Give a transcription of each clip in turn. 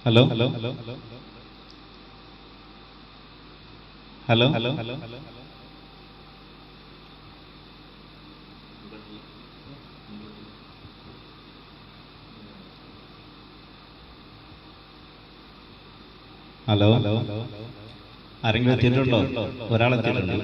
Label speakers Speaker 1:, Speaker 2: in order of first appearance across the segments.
Speaker 1: Hello hello hello hello hello hello hello hello ആരെങ്കിലും എത്തിയിട്ടുണ്ടോ? ഒരാളെത്തിയിട്ടുണ്ട്.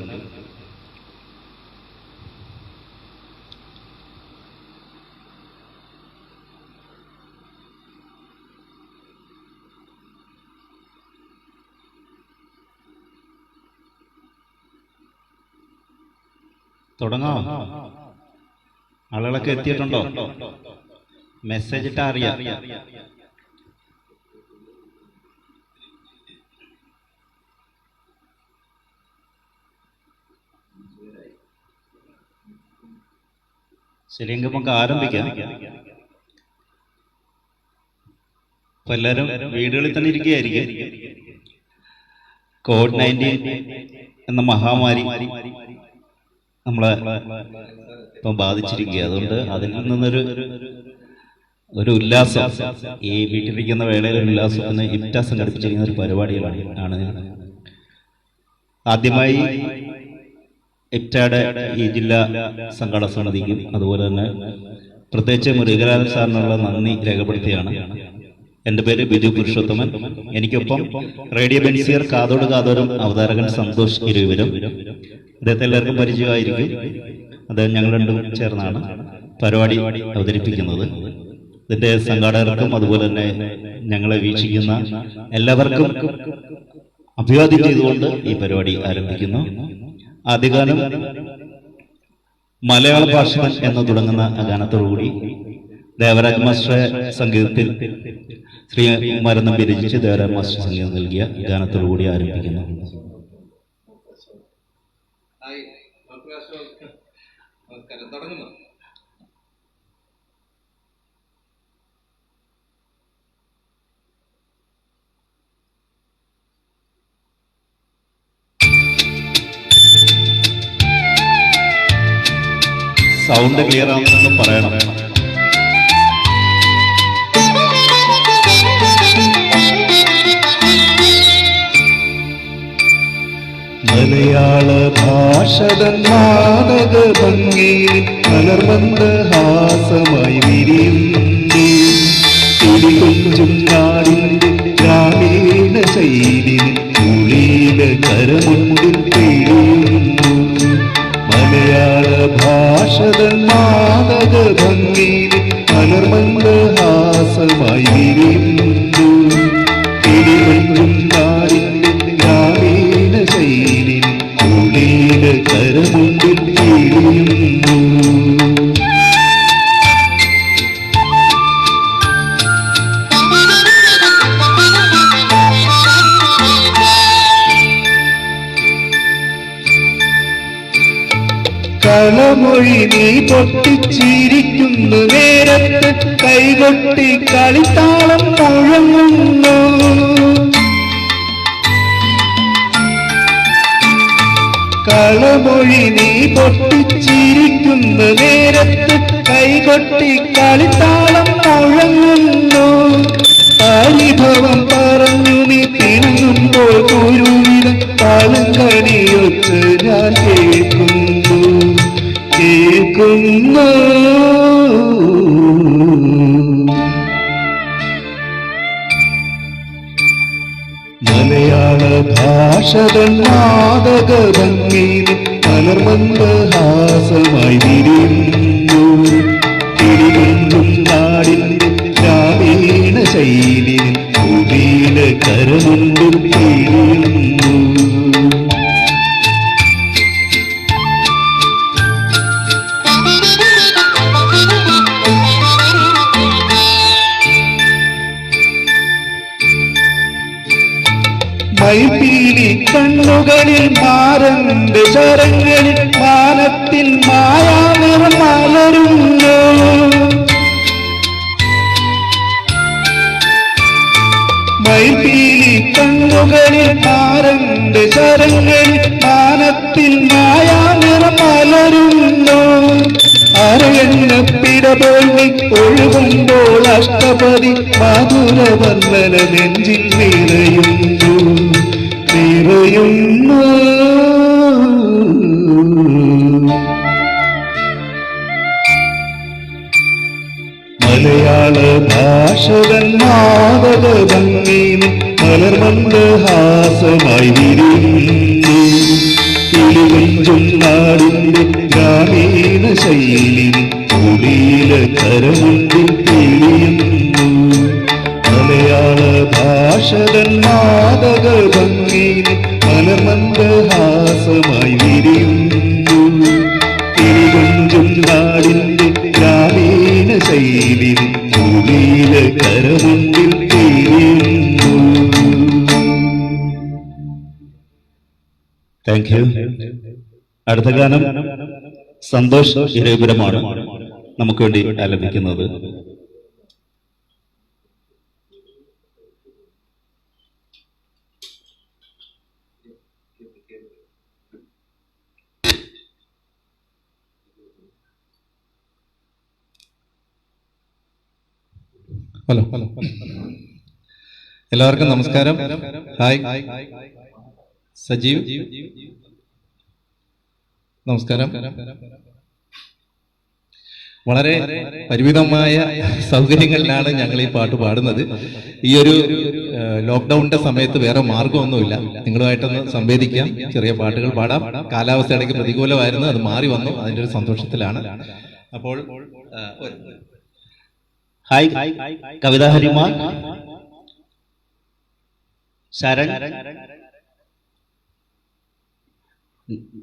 Speaker 1: തുടങ്ങാം. ആളുകളൊക്കെ എത്തിയിട്ടുണ്ടോ? മെസ്സേജ് ഇട്ടാ അറിയാം. ശരിയെങ്കിൽ നമുക്ക് ആരംഭിക്കാം. അപ്പൊ എല്ലാവരും വീടുകളിൽ തന്നെ ഇരിക്കുകയായിരിക്കും. COVID-19 എന്ന മഹാമാരി നമ്മളെ ഇപ്പം ബാധിച്ചിരിക്കുക. അതുകൊണ്ട് അതിൽ നിന്നൊരു ഉല്ലാസം, ഈ വീട്ടിലിരിക്കുന്ന വേളയിൽ ഒരു ഉല്ലാസത്തിന് ഇപ്റ്റ സംഘടിപ്പിച്ചിരിക്കുന്ന ഒരു പരിപാടികളാണ്. ആദ്യമായി ഇപ്റ്റയുടെ ഈ ജില്ലാ സംഘാടക സമിതിക്കും അതുപോലെ തന്നെ പ്രത്യേകിച്ച് മുരുകരാജൻ സാറിനുള്ള നന്ദി രേഖപ്പെടുത്തിയാണ്. എൻ്റെ പേര് ബിജു പുരുഷോത്തമൻ. എനിക്കൊപ്പം റേഡിയോ ബെൻസിയർ കാതോട് കാതോരം അവതാരകൻ സന്തോഷ് ഇരുവരും. അദ്ദേഹത്തെ എല്ലാവർക്കും പരിചയമായിരിക്കും. അദ്ദേഹം ഞങ്ങൾ രണ്ടും ചേർന്നാണ് പരിപാടി അവതരിപ്പിക്കുന്നത്. ഇതിന്റെ സംഘാടകർക്കും അതുപോലെ തന്നെ ഞങ്ങളെ വീക്ഷിക്കുന്ന എല്ലാവർക്കും അഭിവാദ്യം ചെയ്തുകൊണ്ട് ഈ പരിപാടി ആരംഭിക്കുന്നു. ആദ്യഗാനം മലയാള ഭാഷകൻ എന്ന് തുടങ്ങുന്ന ഗാനത്തോടുകൂടി ദേവരാജ് മാസ്റ്റർ സംഗീതത്തിൽ ശ്രീ മരനമ്പി രചിച്ച് ദേവരാജ് മാസ്റ്റർ സംഗീതം നൽകിയ ഗാനത്തോടുകൂടി ആരംഭിക്കുന്നു. സൗണ്ട് ക്ലിയർ ആണെന്ന് പറയണം.
Speaker 2: മലയാള ഭാഷതൻ നാടക ഭംഗിയിൽ മലർമന്ദഹാസമായി വിരിയുന്നു. തിരികൊഞ്ചും നാടിന്റെ ഗ്രാമീണ ശൈലി ഉളിയില കരമുണ്ടിൽ തെളിയുന്നു. മലയാള ഭാഷതൻ നാടക ഭംഗിയിൽ മലർമന്ദഹാസമായി വിരിയുന്നു. തിരികൊഞ്ചും നാടിന്റെ ഗ്രാമീണ ശൈലി ഉളിയില കരമുണ്ടിൽ തെളിയുന്നു. കളമൊഴി നീ പൊട്ടിച്ചിരിക്കുന്ന നേരത്ത് കൈകൊട്ടി കളിത്താളം മുഴങ്ങുന്നു. കളമൊഴി നീ പൊട്ടിച്ചിരിക്കുന്ന നേരത്ത് കൈകൊട്ടി കളിത്താളം മുഴങ്ങുന്നു. പരിഭവം പറഞ്ഞു നീ തിണങ്ങുമ്പോൾ കുരുവിട താളങ്കണിയൊത്ത് ഞാൻ കേൾക്കുന്നു. മലയാള ഭാഷതൻ നാടക ഭംഗിയിൽ മലർമന്ദഹാസമായി വിരിയുന്നു. തിരികൊണ്ടും നാടിന്റെ ഗ്രാമീണ ശൈലിയിൽ ഉളിയില കരമുണ്ടിൽ തെളിയുന്നു. മൈപ്പീലി കണ്ണുകളിൽ മാരന്റെ ശരങ്ങളിൽ മാനത്തിൽ മായാനിറം മലരുന്നു. കരങ്ങളിൽ മാനത്തിൽ മായാനിറം മലരുന്നു. അരയണ്ണപ്പിട പോയി ഒഴുകുമ്പോൾ അഷ്ടപതി മധുരവർണ്ണന നെഞ്ചിൽ നിറയുന്നു നിറയുന്നു. മലയാള ഭാഷകൻ മാതക ഭംഗിന് മലർമന്ദഹാസമായി വിരിയുന്നു. കിളികൊഞ്ചും നാടിന്റെ ഗ്രാമീണ ശൈലി കുടിയില കരമുണ്ടിൽ തെളിയുന്നു. മലയാള ഭാഷകൻ മാതക ഭംഗിന് മലർമന്ദഹാസമായി വിരിയുന്നു. കിളികൊഞ്ചും നാടിന്റെ ഗ്രാമീണ ശൈലി കുടിയില കരമുണ്ടിൽ തെളിയുന്നു.
Speaker 1: Thank you. അടുത്ത ഗാനം സന്തോഷ് ഇരവിപുരമാണ് നമുക്ക് വേണ്ടി ആലപിക്കുന്നത്.
Speaker 3: ഹലോ, എല്ലാവർക്കും നമസ്കാരം. ഹായ്, സജീവ് നമസ്കാരം. വളരെ പരിമിതമായ സൗകര്യങ്ങളിലാണ് ഞങ്ങൾ ഈ പാട്ട് പാടുന്നത്. ഈ ഒരു ലോക്ക്ഡൌണിന്റെ സമയത്ത് വേറെ മാർഗമൊന്നുമില്ല. നിങ്ങളുമായിട്ടൊന്ന് സംവേദിക്കാം, ചെറിയ പാട്ടുകൾ പാടാം. കാലാവസ്ഥ ഇടയ്ക്ക് പ്രതികൂലമായിരുന്നു, അത് മാറി വന്നു. അതിൻ്റെ ഒരു സന്തോഷത്തിലാണ്. അപ്പോൾ
Speaker 1: ഹായ്, കവിത ഹരിമാൻ, ശരൺ,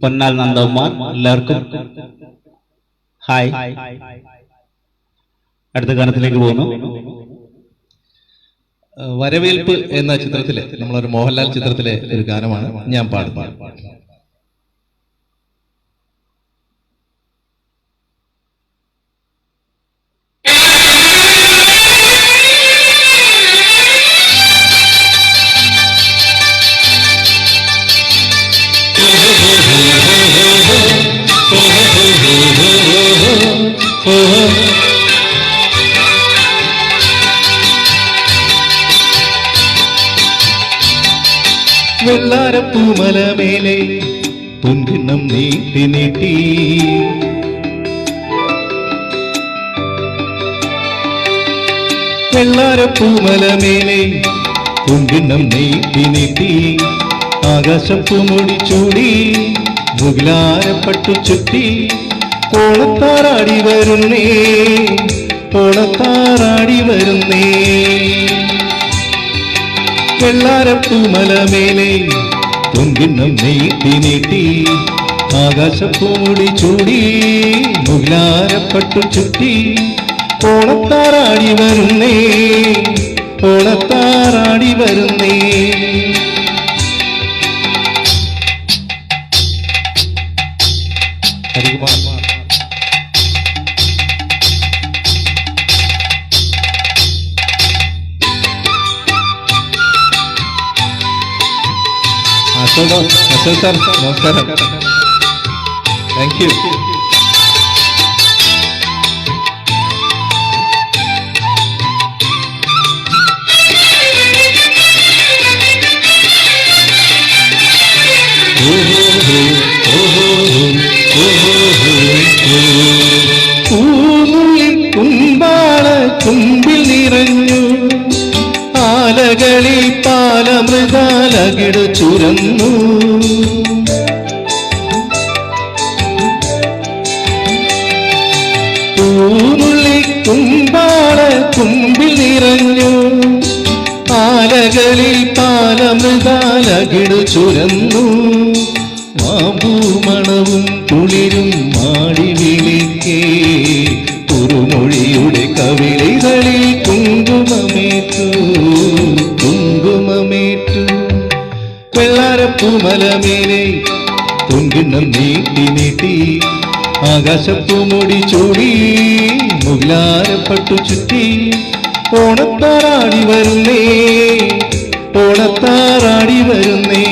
Speaker 1: പൊന്നാൽ നന്ദകുമാർ, എല്ലാവർക്കും ഹായ്. അടുത്ത ഗാനത്തിലേക്ക് പോകുന്നു.
Speaker 3: വരവേൽപ്പ് എന്ന ചിത്രത്തിലെ, നമ്മളൊരു മോഹൻലാൽ ചിത്രത്തിലെ ഒരു ഗാനമാണ് ഞാൻ പാടുന്നത്. വെള്ളാരപ്പൂമലമേലെ പൊൻകിണ്ണം നീട്ടി നീട്ടി വെള്ളാരപ്പൂമലമേലെ പൊൻകിണ്ണം നീട്ടി നീട്ടി ആകാശം പൂമുടി ചൂടി മുകിലാരപ്പട്ടു ചുറ്റി ഓണത്താറാടി വരുന്നേ ഓണത്താറാടി വരുന്നേ. വെള്ളാരപ്പൂമലമേലെ പൊൻകിണ്ണം നീട്ടി നീട്ടി ആകാശപ്പൂമുടി ചൂടി മുകിലാരപ്പട്ടു ചുറ്റി ഓണത്താറാടി വരുന്നേ ഓണത്താറാടി വരുന്നേ. ഹരികുമാർ അശോക് സാർ നമസ്കാരം. Thank you. പൂമുള്ളിൽ കുമ്പാള കുമ്പിൽ നിറഞ്ഞു ആലകളിൽ പാലമൃഗാലകിടു ചുരന്നു. പൂമുള്ളിൽ കുമ്പാള കുമ്പിൽ നിറഞ്ഞു ആലകളിൽ പാലമൃഗാലകിടു ചുരന്നു. മാമ്പൂമണവും കുളിരും മാടി വിളിക്കേ കുറുമൊഴിയുടെ കവിളികളിൽ കുങ്കുമമേറ്റു കുങ്കുമമേറ്റു. വെള്ളാരപ്പൂമലമേലെ പൊൻകിണ്ണം നീട്ടി നീട്ടി ആകാശപ്പൂമുടി ചൂടി മുകിലാരപ്പട്ടു ചുറ്റി ഓണത്താറാടി വരുന്നേ ഓണത്താറാടി വരുന്നേ.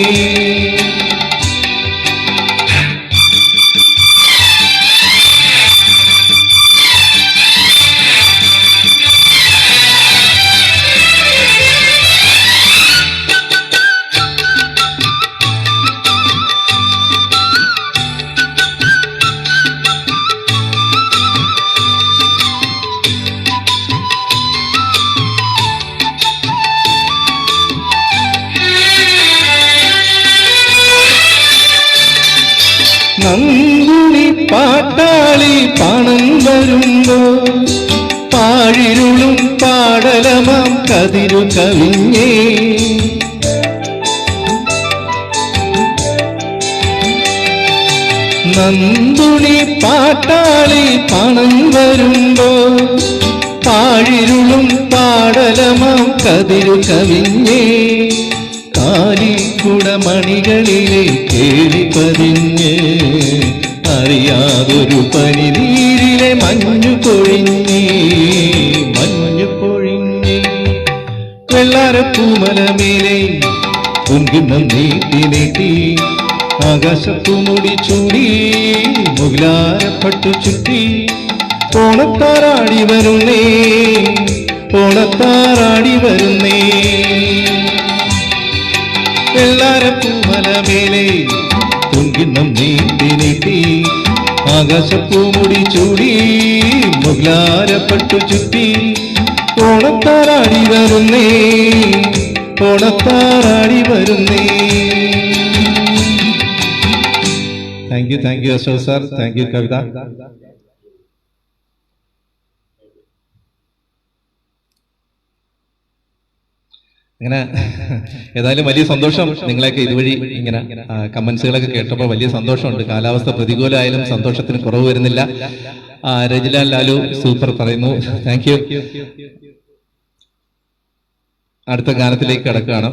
Speaker 3: കതിരു കവിഞ്ഞേ നന്ദുണി പാട്ടാളി പണം വരുമ്പോ പാഴിരുളും പാടലമാം കതിരു കവിഞ്ഞേ കാലിക്കുടമണികളിലെ കേളി പതിഞ്ഞ് അറിയാതൊരു പനിനീരിലെ മഞ്ഞു പൊഴിഞ്ഞേ വെള്ളാരപ്പൂമലമേലെ പൊൻകിണ്ണം നീട്ടി നീട്ടി ആകാശപ്പൂമുടി ചൂടി മുകിലാരപ്പട്ടു ചുറ്റി ഓണത്താറാടി വരുന്നേ ഓണത്താറാടി വരുന്നേ വെള്ളാരപ്പൂമലമേലെ പൊൻകിണ്ണം നീട്ടി നീട്ടി ആകാശപ്പൂമുടി ചൂടി മുകിലാരപ്പട്ടു ചുറ്റി ഓണത്താറാടി വരുന്നേ ഓണത്താറാടി വരുന്നേ. Thank you Ashok sir, thank you Kavitha. അങ്ങനെ ഏതായാലും വലിയ സന്തോഷം നിങ്ങളെയൊക്കെ ഇതുവഴി ഇങ്ങനെ കമന്റ്സുകളൊക്കെ കേട്ടപ്പോൾ വലിയ സന്തോഷമുണ്ട്. കാലാവസ്ഥ പ്രതികൂലമായാലും സന്തോഷത്തിന് കുറവ് വരുന്നില്ല. രജിലാൽ ലാലു സൂപ്പർ പറയുന്നു, താങ്ക് യു. അടുത്ത ഗാനത്തിലേക്ക് കടക്കുകയാണ്.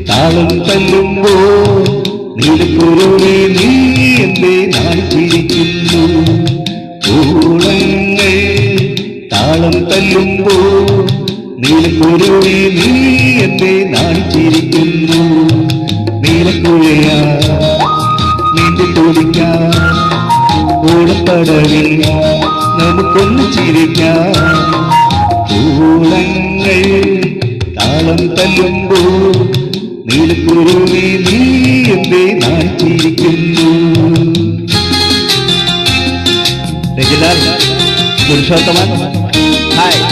Speaker 2: താളം തല്ലുമ്പോ നീലക്കുരുവേ നീ എന്റെ നാൾ ചിരിക്കുന്നു. ഓളങ്ങൾ താളം തല്ലുമ്പോ നീലക്കുരുവേ നീ എന്റെ നാൾ ചിരിക്കുന്നു. നീലക്കുഴയാ നീന്തി തോലിക്കാൻ ഓടപ്പടവിൽ നമുക്കൊന്ന് ചിരിക്കാം. ഓളങ്ങൾ താളം തല്ലുമ്പോ നീലക്കുരുവേ നീ എന്റെ നാൾ ചിരിക്കുന്നു.
Speaker 1: രജിലാൽ പുരുഷോത്തമൻ ഹായ്.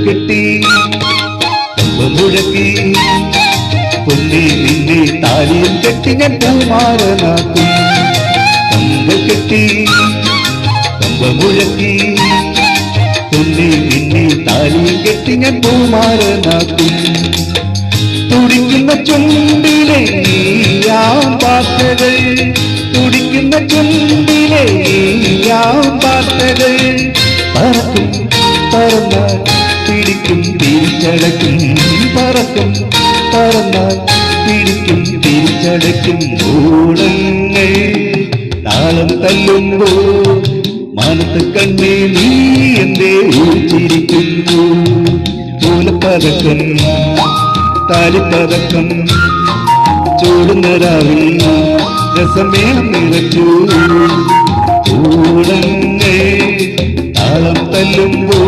Speaker 2: കെട്ടി മുഴക്കി പൊന്നി നിന്നെ താലിയും കെട്ടി ഞാൻ പൂമാരനാക്കും. കമ്പ കെട്ടി കമ്പ മുഴക്കി പൊന്നി നിന്നെ താലിയും കെട്ടി ഞാൻ പൂമാരനാക്കും. തുടിക്കുന്ന ചുണ്ടിലെ പാട്ടകൾ തുടിക്കുന്ന ചുണ്ടിലെ പാട്ടകൾ പറക്കും പറന്നാൽ പിടിക്കും തിരിച്ചടക്കും. പറക്കും പറന്നാൽ പിടിക്കും തിരിച്ചടക്കും. ഓളങ്ങൾ താളം തല്ലുമ്പോ മാനത്ത് കണ്ണേ നീ എന്തേ ചിരിക്കുന്നു. ഓലപ്പതക്കം താലിപ്പതക്കം ചൂടുന്ന രാവിൽ രസമേളം നിറച്ചു. ഓളങ്ങൾ താളം തല്ലുമ്പോ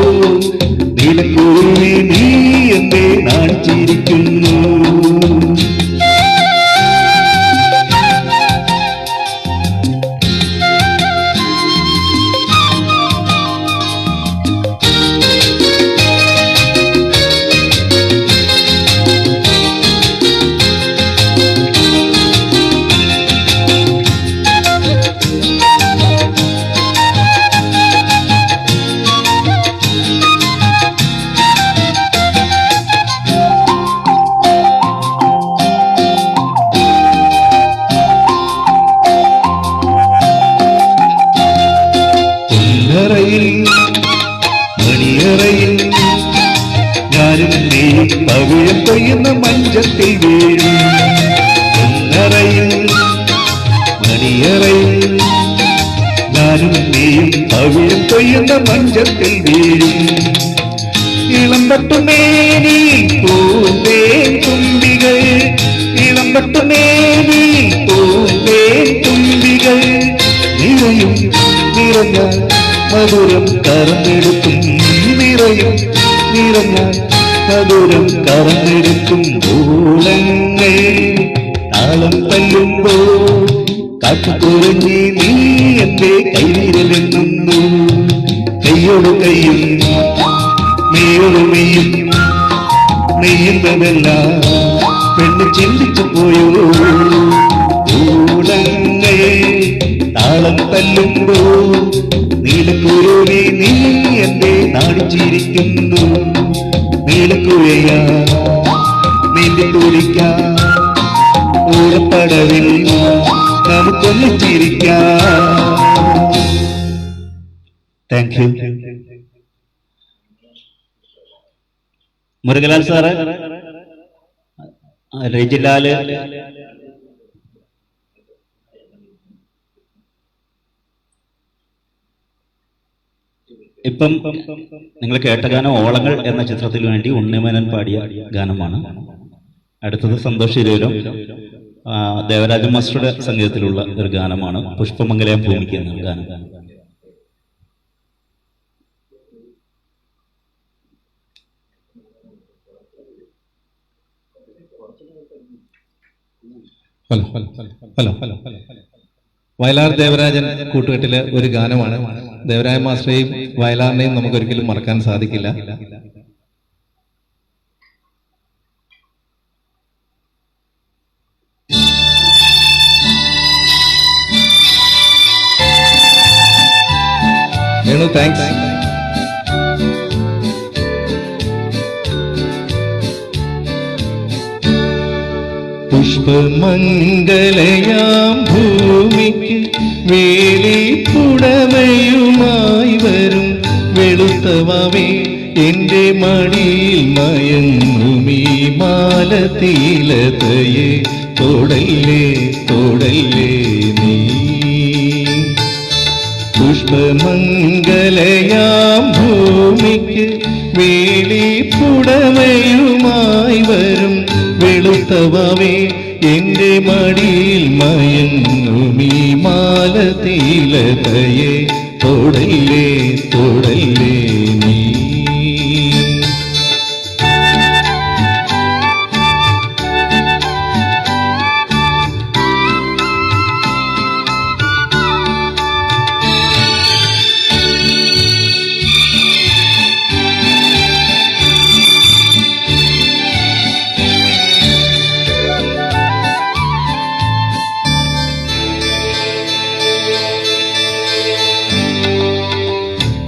Speaker 2: നീലക്കുരുവേ നീ എന്തേ നാൾ ചിരിക്കുന്നു. നീയും പവിഴം കൊയ്യുന്ന മഞ്ചത്തിൽ വീഴും. ഒന്നറയിൽ മണിയറയിൽ ഞാനും നീയും പവിഴം കൊയ്യുന്ന മഞ്ചത്തിൽ വീഴും. ഇളം പട്ടുമേനി പൂവേ തുമ്പികൾ, ഇളം പട്ടുമേനി പൂവേ തുമ്പികൾ നിറയും നിറഞ്ഞ മധുരം കറന്നെടുക്കും, നിറയും നിറഞ്ഞ മധുരം കറന്നെടുക്കും. ഓളങ്ങൾ താളം തല്ലുമ്പോ കാട്ടുകുറഞ്ഞി നീ എന്റെ കൈവിരലെണ്ണുന്നു. കൈയോട് കൈയും മെയ്യോട് മെയ്യും നെയ്യുന്നതെല്ലാം പെണ്ണ് ചിന്തിച്ചു പോയോ. ഓളങ്ങൾ താളം തല്ലുമ്പോ നീലക്കുരുവി നീ എന്റെ നാടിച്ചിരിക്കുന്നു. നീലക്കുഴയ നീന്തി തുടിക്കാം, ഓടപ്പടവിൽ നമുക്കൊന്നിച്ചിരിക്കാം.
Speaker 1: Thank you. Murukalal sir, Rajilal, ഇപ്പം നിങ്ങൾ കേട്ട ഗാനം ഓളങ്ങൾ എന്ന ചിത്രത്തിന് വേണ്ടി ഉണ്ണിമേനൻ പാടിയ ഗാനമാണ്. അടുത്തത് സന്തോഷ് ഇരുവരും ദേവരാജ മാസ്റ്ററുടെ സംഗീതത്തിലുള്ള ഒരു ഗാനമാണ്, പുഷ്പമംഗലം ഭൂമിക്ക് എന്ന ഗാനം.
Speaker 3: Hello hello hello hello Vayalar Devarajan കൂട്ടുകെട്ടിലെ ഒരു ഗാനമാണ്. ദേവരാജ മാസ്റ്ററെയും വയലാറിനെയും നമുക്ക് ഒരിക്കലും മറക്കാൻ സാധിക്കില്ല. താങ്ക്സ്.
Speaker 2: പുഷ്പമംഗലയാം ഭൂമിക്ക് വേലിപ്പുടമയുമായി വരും വെളുത്തവേ എന്റെ മടിയിൽ മയങ്ങുമീ മാലതീലതയെ തൊടല്ലേ തൊടല്ലേ നീ. പുഷ്പമംഗലയാം ഭൂമിക്ക് വേലിപ്പുടമയുമായി വരും വെളുത്തവേ എന്റെ മടിയിൽ മയങ്ങുമീ മാലതീലതയെ തൊടല്ലേ തൊടല്ലേ നീ.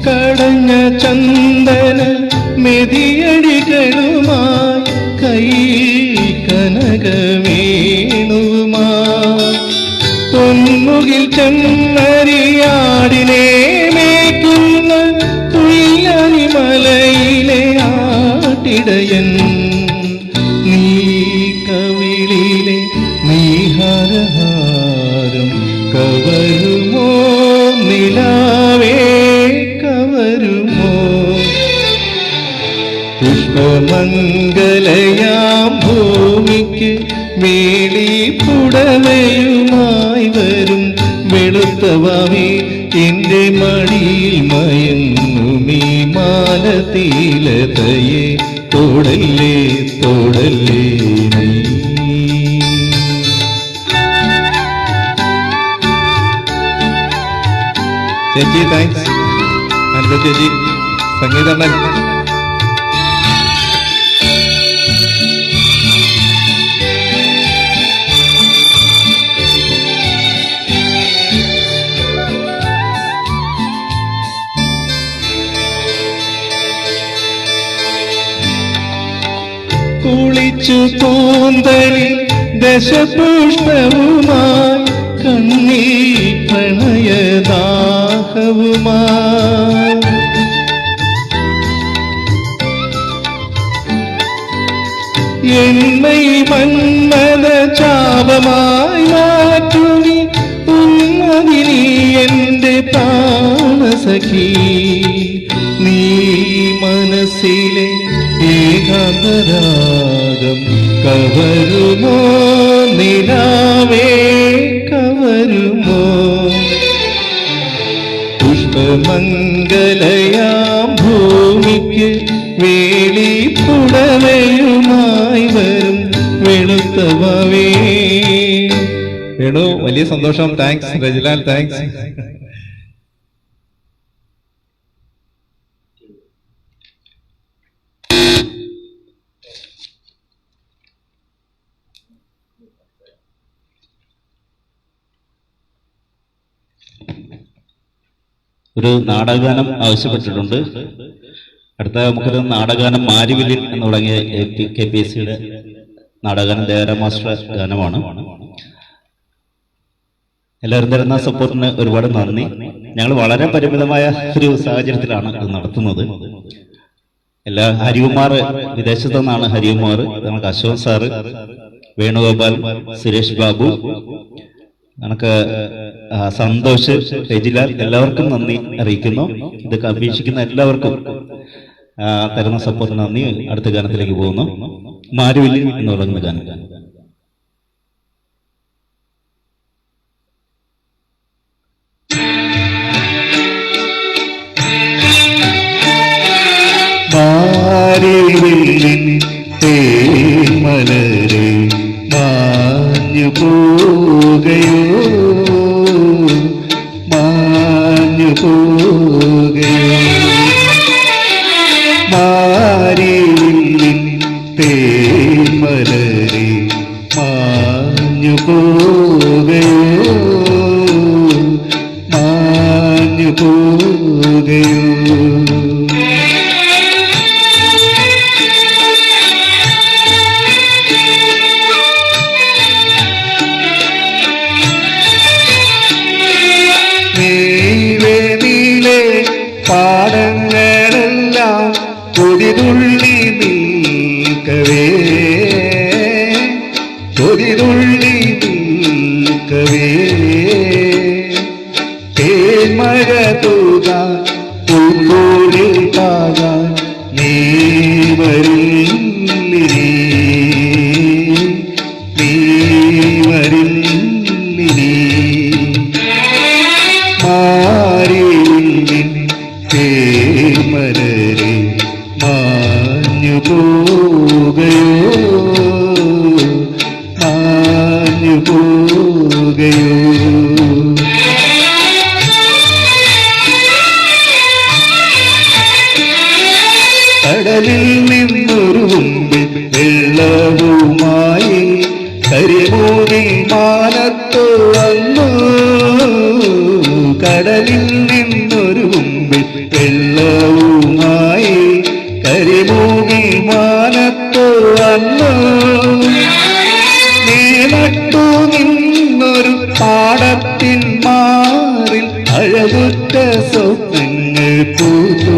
Speaker 2: കടഞ്ഞ ചന്ദന മെതിയടികളുമായി കൈ കനകവേണുമായി പൊന്മുകിൽ ചെമ്മരിയാടിനെ മേയ്ക്കുന്ന തുയിലി മലയിലെ ആട്ടിടയൻ നീ കവിളിലെ നീഹാരഹാരം കവരുമോ നിലാവേ കവരുമോ. പുഷ്പമംഗലയാം ഭൂമിക്ക് വേലിപ്പുടമയുമായി വരും വെളുത്തവേ എന്റെ മടിയിൽ മയങ്ങുമീ മാലതീലതയെ തൊടല്ലേ തൊടല്ലേ നീ. ചേച്ചി താങ്ക്സ്. അനിത ചേച്ചി സംഗീതണ്ണൻ. കുളിച്ചു കൂന്തലിൽ ദശപുഷ്പവുമായി കണ്ണീർ പ്രണയദാഹവുമായി என்னை மன்மத சாபமாய் மாற்றுനി ഉന്മതിനി എന്റെ പ്രാണസഖി നീ മനസ്സിലെ ഏകാന്തരാഗം കവരുമോ നിലാവേ കവരുമോ പുഷ്പമംഗലയാം ഭൂമിക്ക് വേളിപ്പുടവയുമായി വരും വെളുത്തവേ.
Speaker 3: വേണു, വലിയ സന്തോഷം. Thanks Rajilal, thanks.
Speaker 1: ഒരു നാടകഗാനം ആവശ്യപ്പെട്ടിട്ടുണ്ട്. അടുത്ത നമുക്കൊരു നാടകഗാനം മാരിവില്ലിൻ എന്ന് തുടങ്ങിയ KPSCയുടെ നാടകഗാനം ദേവരാജ മാസ്റ്റർ ഗാനമാണ്. എല്ലാവരും തരുന്ന സപ്പോർട്ടിന് ഒരുപാട് നന്ദി. ഞങ്ങൾ വളരെ പരിമിതമായ ഒരു സാഹചര്യത്തിലാണ് ഇത് നടത്തുന്നത്. ഹരികുമാർ വിദേശത്തു നിന്നാണ്. ഹരികുമാർ, നമുക്ക് അശോക് സാറ്, വേണുഗോപാൽ, സുരേഷ് ബാബു, നമുക്ക് സന്തോഷ്, രജിലാൽ, എല്ലാവർക്കും നന്ദി അറിയിക്കുന്നു. ഇത് അപേക്ഷിക്കുന്ന എല്ലാവർക്കും തരുന്ന സപ്പോർട്ടിന് നന്ദി. അടുത്ത ഗാനത്തിലേക്ക് പോകുന്നു. മാരുവില്ലിൻ എന്ന് പറയുന്ന ഗാനം.
Speaker 2: മാരിവില്ലിൻ തേന്മലരെ മാഞ്ഞു പോകയോ മാഞ്ഞു പോകയോ മാരിവില്ലിൻ തേന്മലരെ മാഞ്ഞു പോകയോ മാഞ്ഞു പോകയോ പാടങ്ങളെല്ലാം കൊതിതുള്ളി നിൽക്കവേ കൊതിതുള്ളി നിൽക്കവേ തേന്മഴ തൂകാൻ പൂക്കോളിൽ താകാൻ നീ വരില്ലിനി നീ വരില്ലിനി മാരിവില്ലിൻ തേന്മലരെ മാഞ്ഞു പോകയോ മാഞ്ഞു പോകയോ കടലിൽ നിന്നൊരു മുമ്പിൽ വെള്ളവുമായി കരിമൂകിൽ മാനത്തു വന്നു കടലിൽ നിന്നൊരു മുമ്പിൽ വെള്ളവുമായി കരിമൂകിൽ മാനത്തു വന്നു നീ നട്ടു നിന്നൊരു പാടത്തിൻ മാറിൽ അഴകുറ്റ സ്വപ്നങ്ങൾ പൂത്തു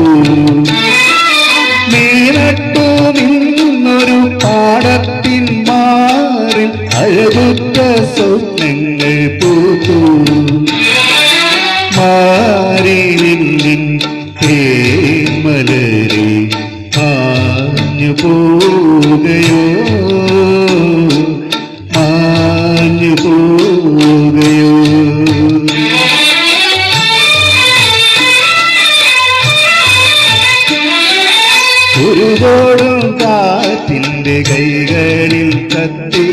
Speaker 2: നീ നട്ടു നിന്നൊരു പാടത്തിൻ മാറിൽ അഴകുറ്റ സ്വപ്നങ്ങൾ പൂത്തു മാരിവില്ലിൻ തേന്മലരെ മാഞ്ഞു പോകയോ മാഞ്ഞു പോകയോ ഒരുകോടും കാറ്റിന്റെ കൈകളിൽ കത്തി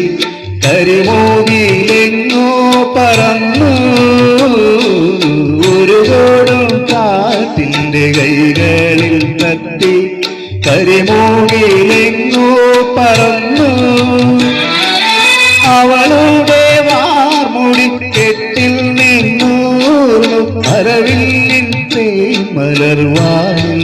Speaker 2: കരിമൂകിലെങ്ങോ പറന്നു ഒരുകോടും കാറ്റിന്റെ കൈകളിൽ കത്തി കരിമൂകിലെങ്ങോ പറന്നു അവളുടെ വാർമുടി കെട്ടിൽ നിന്നൂർന്നു മരവില്ലിൻ തേന്മലർവാനിൽ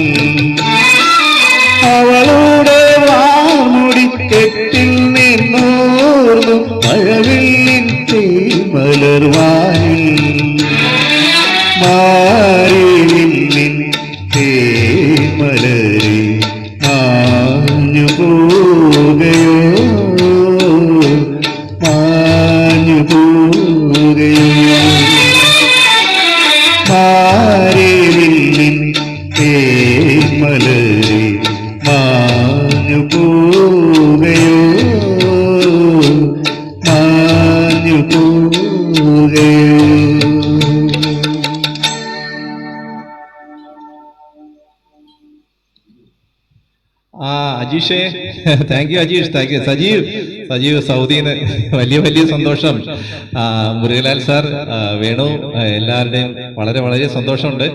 Speaker 2: അവളുടെ വാർമുടി കെട്ടിൽ നിന്നൂർന്നു മഴവില്ലിൻ തേന്മലർവാനിൽ മാരിവില്ലിൻ തേന്മലരെ മാഞ്ഞു പോകയോ മാഞ്ഞു പോകയോ.
Speaker 3: അജീഷേ, thank you Ajeesh, thank you. Sajeev സൗദിന്ന് വലിയ വലിയ സന്തോഷം. മുരുകലാൽ സാർ, വേണു, എല്ലാവരുടെയും വളരെ വളരെ സന്തോഷമുണ്ട്.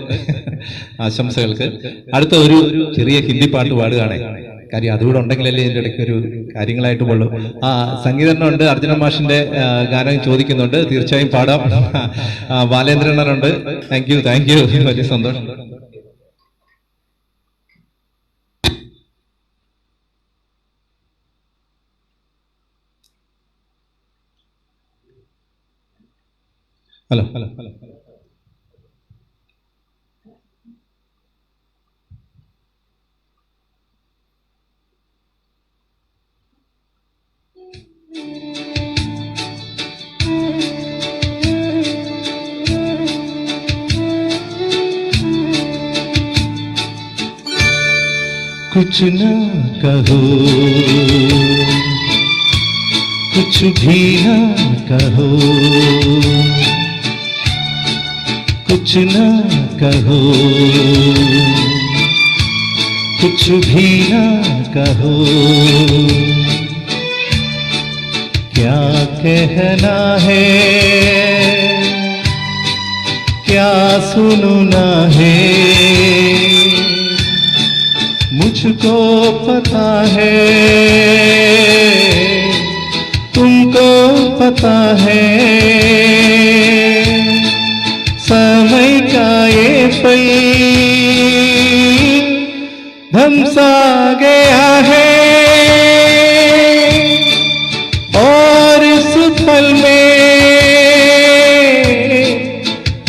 Speaker 3: ആശംസകൾക്ക്. അടുത്ത ഒരു ചെറിയ ഹിന്ദി പാട്ട് പാടുകയാണേ. കാര്യം അതുകൂടെ ഉണ്ടെങ്കിലല്ലേ ഇതിൻ്റെ ഇടയ്ക്ക് ഒരു കാര്യങ്ങളായിട്ട് പോളൂ. സംഗീതജ്ഞനുണ്ട്, അർജുന മാഷിന്റെ ഗാനം ചോദിക്കുന്നുണ്ട്, തീർച്ചയായും പാടാം. ബാലേന്ദ്രനുണ്ട്. താങ്ക് യു വലിയ സന്തോഷം. ഹലോ.
Speaker 2: कुछ ना कहो, कुछ भी ना कहो, कुछ ना कहो, कुछ भी ना कहो, क्या कहना है, क्या सुनना है, मुझको पता है, तुमको पता है, समय का ये पल धमसा गया है और इस पल में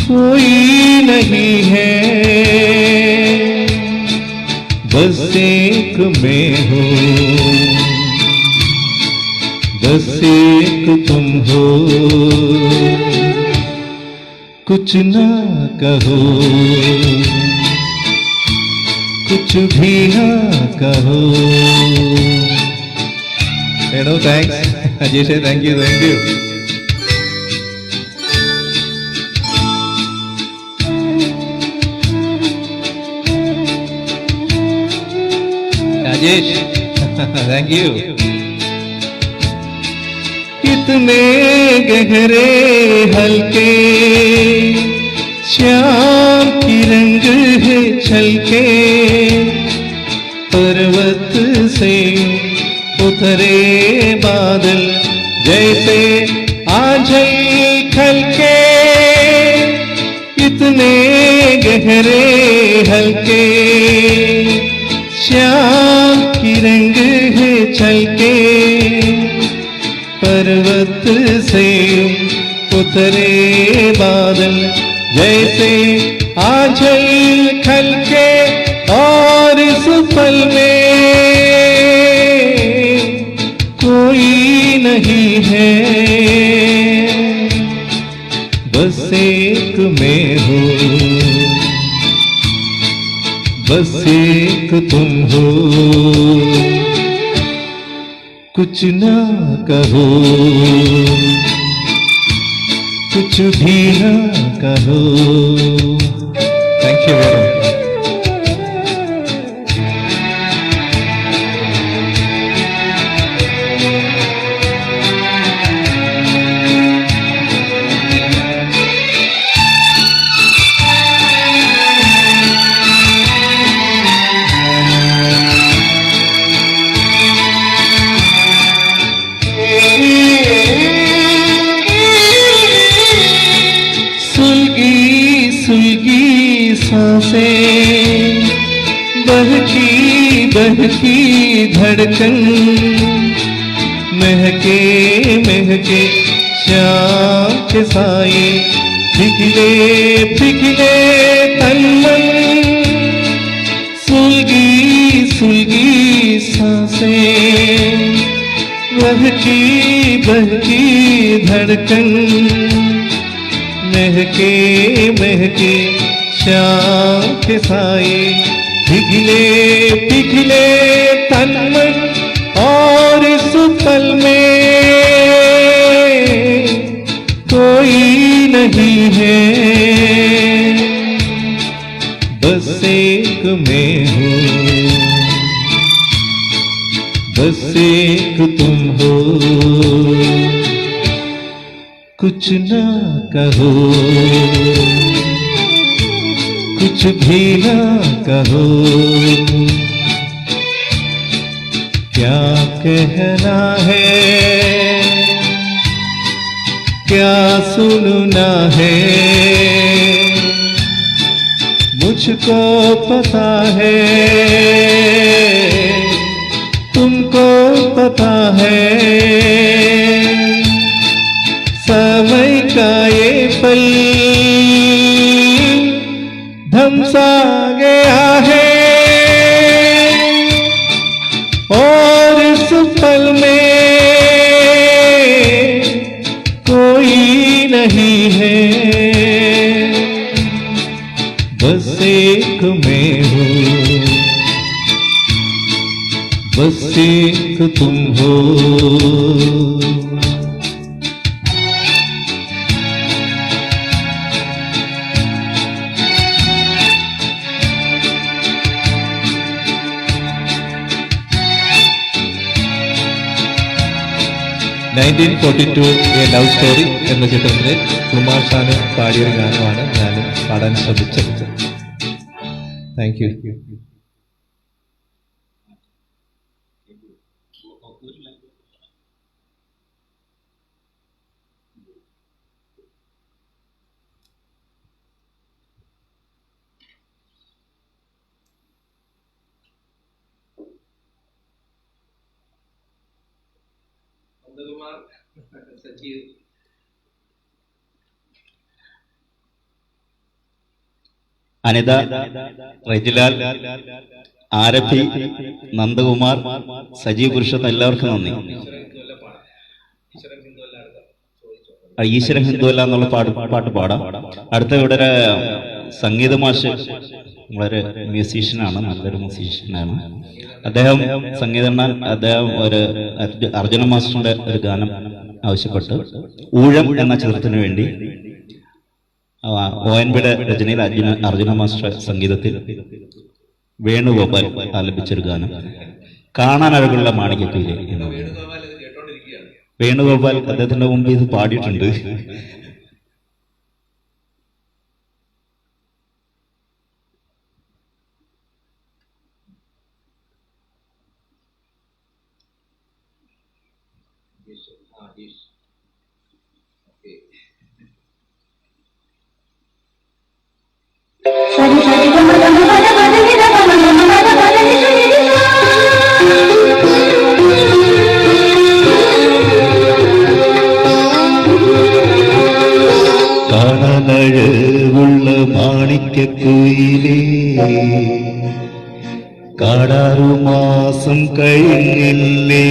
Speaker 2: कोई नहीं है, बस एक मैं हूँ, बस एक तुम हो, कुछ ना कहो, कुछ भी ना कहो.
Speaker 3: താങ്ക്സ് അജീഷേ, thank you. Rajesh, thank you.
Speaker 2: कितने गहरे हल्के श्याम की रंग है छलके, पर्वत से उतरे बादल जैसे आंचल खलके, इतने गहरे हल्के श्याम की रंग है छलके, पर्वत से उतरे बादल जैसे आंचल खलके, और इस पल में कोई नहीं है, बस एक मैं हूँ, बस एक तुम हो, कुछ ना कहो, कुछ भी ना कहो.
Speaker 3: Thank you very much.
Speaker 2: सांसें बहकी बहकी धड़कन, महके महके शाम के साए, पिघले पिघले तन मन, सुलगी सुलगी सांसें बहकी बहकी धड़कन, महके महके शाम के साए, पिघले पिघले तन मन, बस एक तुम हो, कुछ ना कहो, कुछ भी ना कहो, क्या कहना है, क्या सुनना है, मुझको पता है, तुमको पता है, समय का ये पल धमसा गया है, और इस पल में कोई नहीं है, बस एक मैं हूँ, बस एक तुम हो।
Speaker 3: എ ലവ് സ്റ്റോറി എന്ന ചിത്രത്തിലെ കുമാർ ഷാന് പാടിയൊരു ഗാനമാണ് ഞാൻ പാടാൻ ശ്രമിച്ചത്. Thank you.
Speaker 1: അനിത, റെജിലാൽ, ആരഭി, നന്ദകുമാർ, സജീവ് പുരുഷോത്തം, എല്ലാവർക്കും നന്ദി. ഈശ്വരൻ ഹിന്ദുവല്ല എന്നുള്ള പാട്ട് പാടാം. അടുത്ത ഇവിടെ ഒരു സംഗീത മാഷ്, വളരെ മ്യൂസീഷ്യനാണ്, നല്ലൊരു മ്യൂസീഷ്യനാണ് അദ്ദേഹം. അദ്ദേഹം ഒരു അർജുന മാസ്റ്ററിന്റെ ഒരു ഗാനം ആവശ്യപ്പെട്ട് ഊഴം എന്ന ചിത്രത്തിന് വേണ്ടി ONBയുടെ രചനയിൽ അർജുന മാസ്റ്റർ സംഗീതത്തിൽ വേണുഗോപാൽ ആലപിച്ചൊരു ഗാനം, കാണാൻ അഴകുള്ള മാണിക്യക്കുയിലെ എന്ന്. വേണുഗോപാൽ അദ്ദേഹത്തിന്റെ മുമ്പ് ഇത് പാടിയിട്ടുണ്ട്.
Speaker 2: കാണാനഴകുള്ള മാണിക്യക്കുയിലേ, കാടാറു മാസം കഴിഞ്ഞില്ലേ,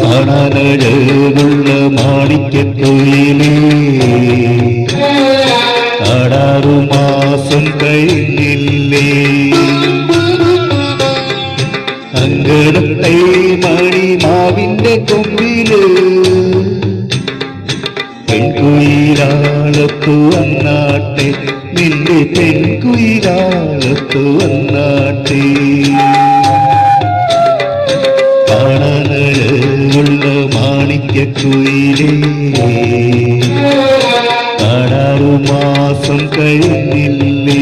Speaker 2: കാണാനഴകുള്ള മാണിക്യക്കുയിലേ, കാടാറു മാസം കഴിഞ്ഞില്ലേ, അങ്കണത്തൈ മണി മാവിന്റെ കൊമ്പില് പെൺകുയിലാളത്തു വന്നാട്ടെ, നിന്റെ പെൺകുയിലാളത്തു വന്നാട്ടെ, കാണാനഴകുള്ള മാണിക്യക്കുയിലേ, കാടാറു മാസം കഴിഞ്ഞില്ലേ.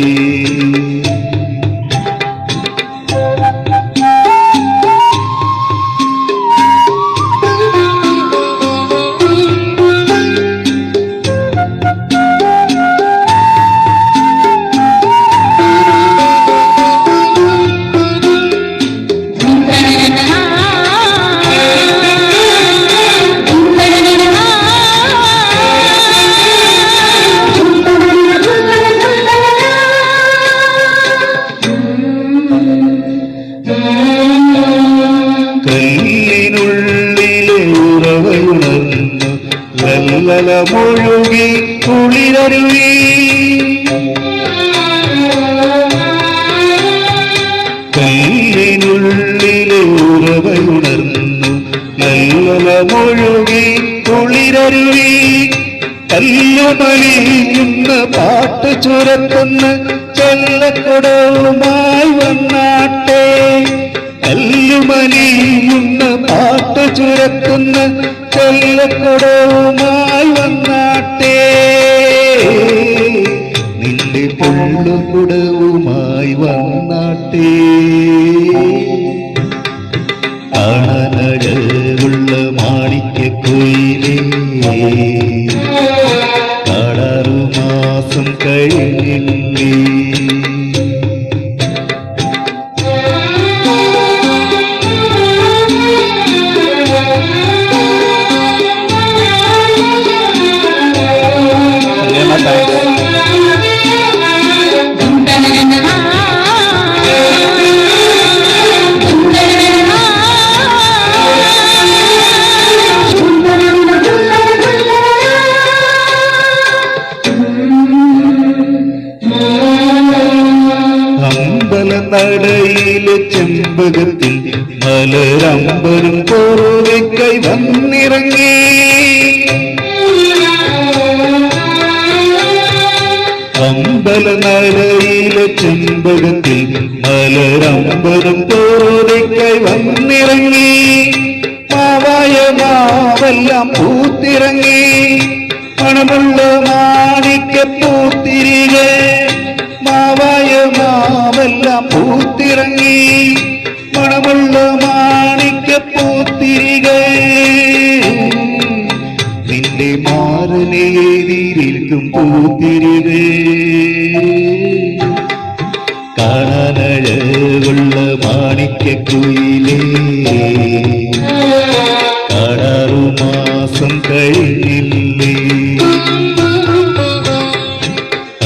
Speaker 2: മുഴുകി കുളിരരുവി, കല്ലിനുള്ളിലെ ഉറവയുണർന്നു നല്ല മുഴുകി കുളിരരുവി, കല്ലുമലിയുന്ന പാട്ട് ചുരത്തുന്ന ചെല്ലക്കൊടവുമാ മലിയുന്ന പാട്ട് ചുരക്കുന്ന ചെല്ലക്കുടവുമായി വന്നാട്ടേ, നിന്റെ പൊള്ളുകുടവുമായി വന്നാട്ടേ. കാണനഴകുള്ള മാണിക്യക്കുയിലേ, 6 മാസം കഴിഞ്ഞില്ലേ. നടയിലെ ചെമ്പകത്തിൽ മലരമ്പരും കോറുവയ്ക്കൈ വന്നിറങ്ങി. അമ്പലനടയിലെ ചെമ്പകത്തിൽ മലരമ്പരും കോറുവയ്ക്കൈ വന്നിറങ്ങി. മാവായ മാവെല്ലാം പൂത്തിറങ്ങി, മണമുള്ള മാണിക്ക പൂത്തിരികെ. മാവായ മാവെല്ലാം പൂത്തിറങ്ങി, മണമുള്ള മാണിക്ക പൂത്തിരികെ. നിന്റെ മാറിനെ എതിരേൽക്കും പൂത്തിരികെ. കാണാനഴകുള്ള മാണിക്യക്കുയിലേ, 6 മാസം കഴിഞ്ഞില്ലേ.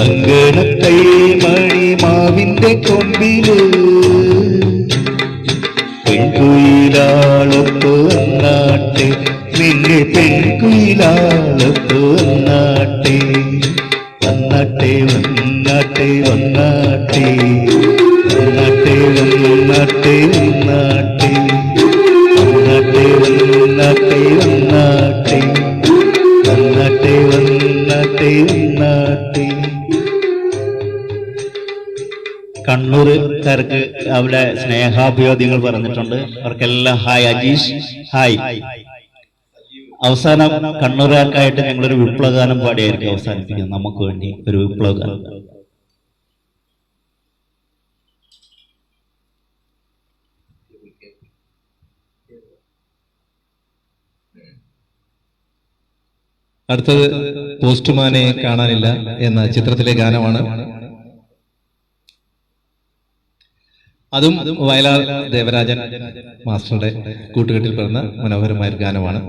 Speaker 2: അങ്കണക്കൈ മണിമാവിന്റെ കൊമ്പില് പെൺകുയിലാളത്തു വന്നാട്ടെ, നിന്നെ പെൺകുയിലാളത്തു വന്നാട്ടെ. വന്നാട്ടെ വന്നാട്ടെ വന്നാട്ടെ വന്നാട്ടെ വന്നാട്ടെ വന്നാട്ടെ വന്നാട്ടെ വന്നാട്ടെ വന്നാട്ടെ വന്നാട്ടെ വന്നാട്ടെ വന്നാട്ടെ.
Speaker 1: കണ്ണൂർക്കാർക്ക് അവിടെ സ്നേഹാഭിവാദ്യങ്ങൾ പറഞ്ഞിട്ടുണ്ട്. അവർക്കെല്ലാം ഹായ്. അജീഷ് ഹായ്. അവസാനം കണ്ണൂരുകാർക്കായിട്ട് ഞങ്ങളൊരു വിപ്ലവഗാനം പാടിയായിരിക്കും അവസാനിപ്പിക്കുന്നത്. നമുക്ക് വേണ്ടി ഒരു വിപ്ലവഗാനം.
Speaker 3: അടുത്തത് പോസ്റ്റ്മാനെ കാണാനില്ല എന്ന ചിത്രത്തിലെ ഗാനമാണ്. അതും വയലാർ ദേവരാജൻ മാസ്റ്ററുടെ കൂട്ടുകെട്ടിൽ പിറന്ന മനോഹരമായ ഒരു ഗാനമാണ്.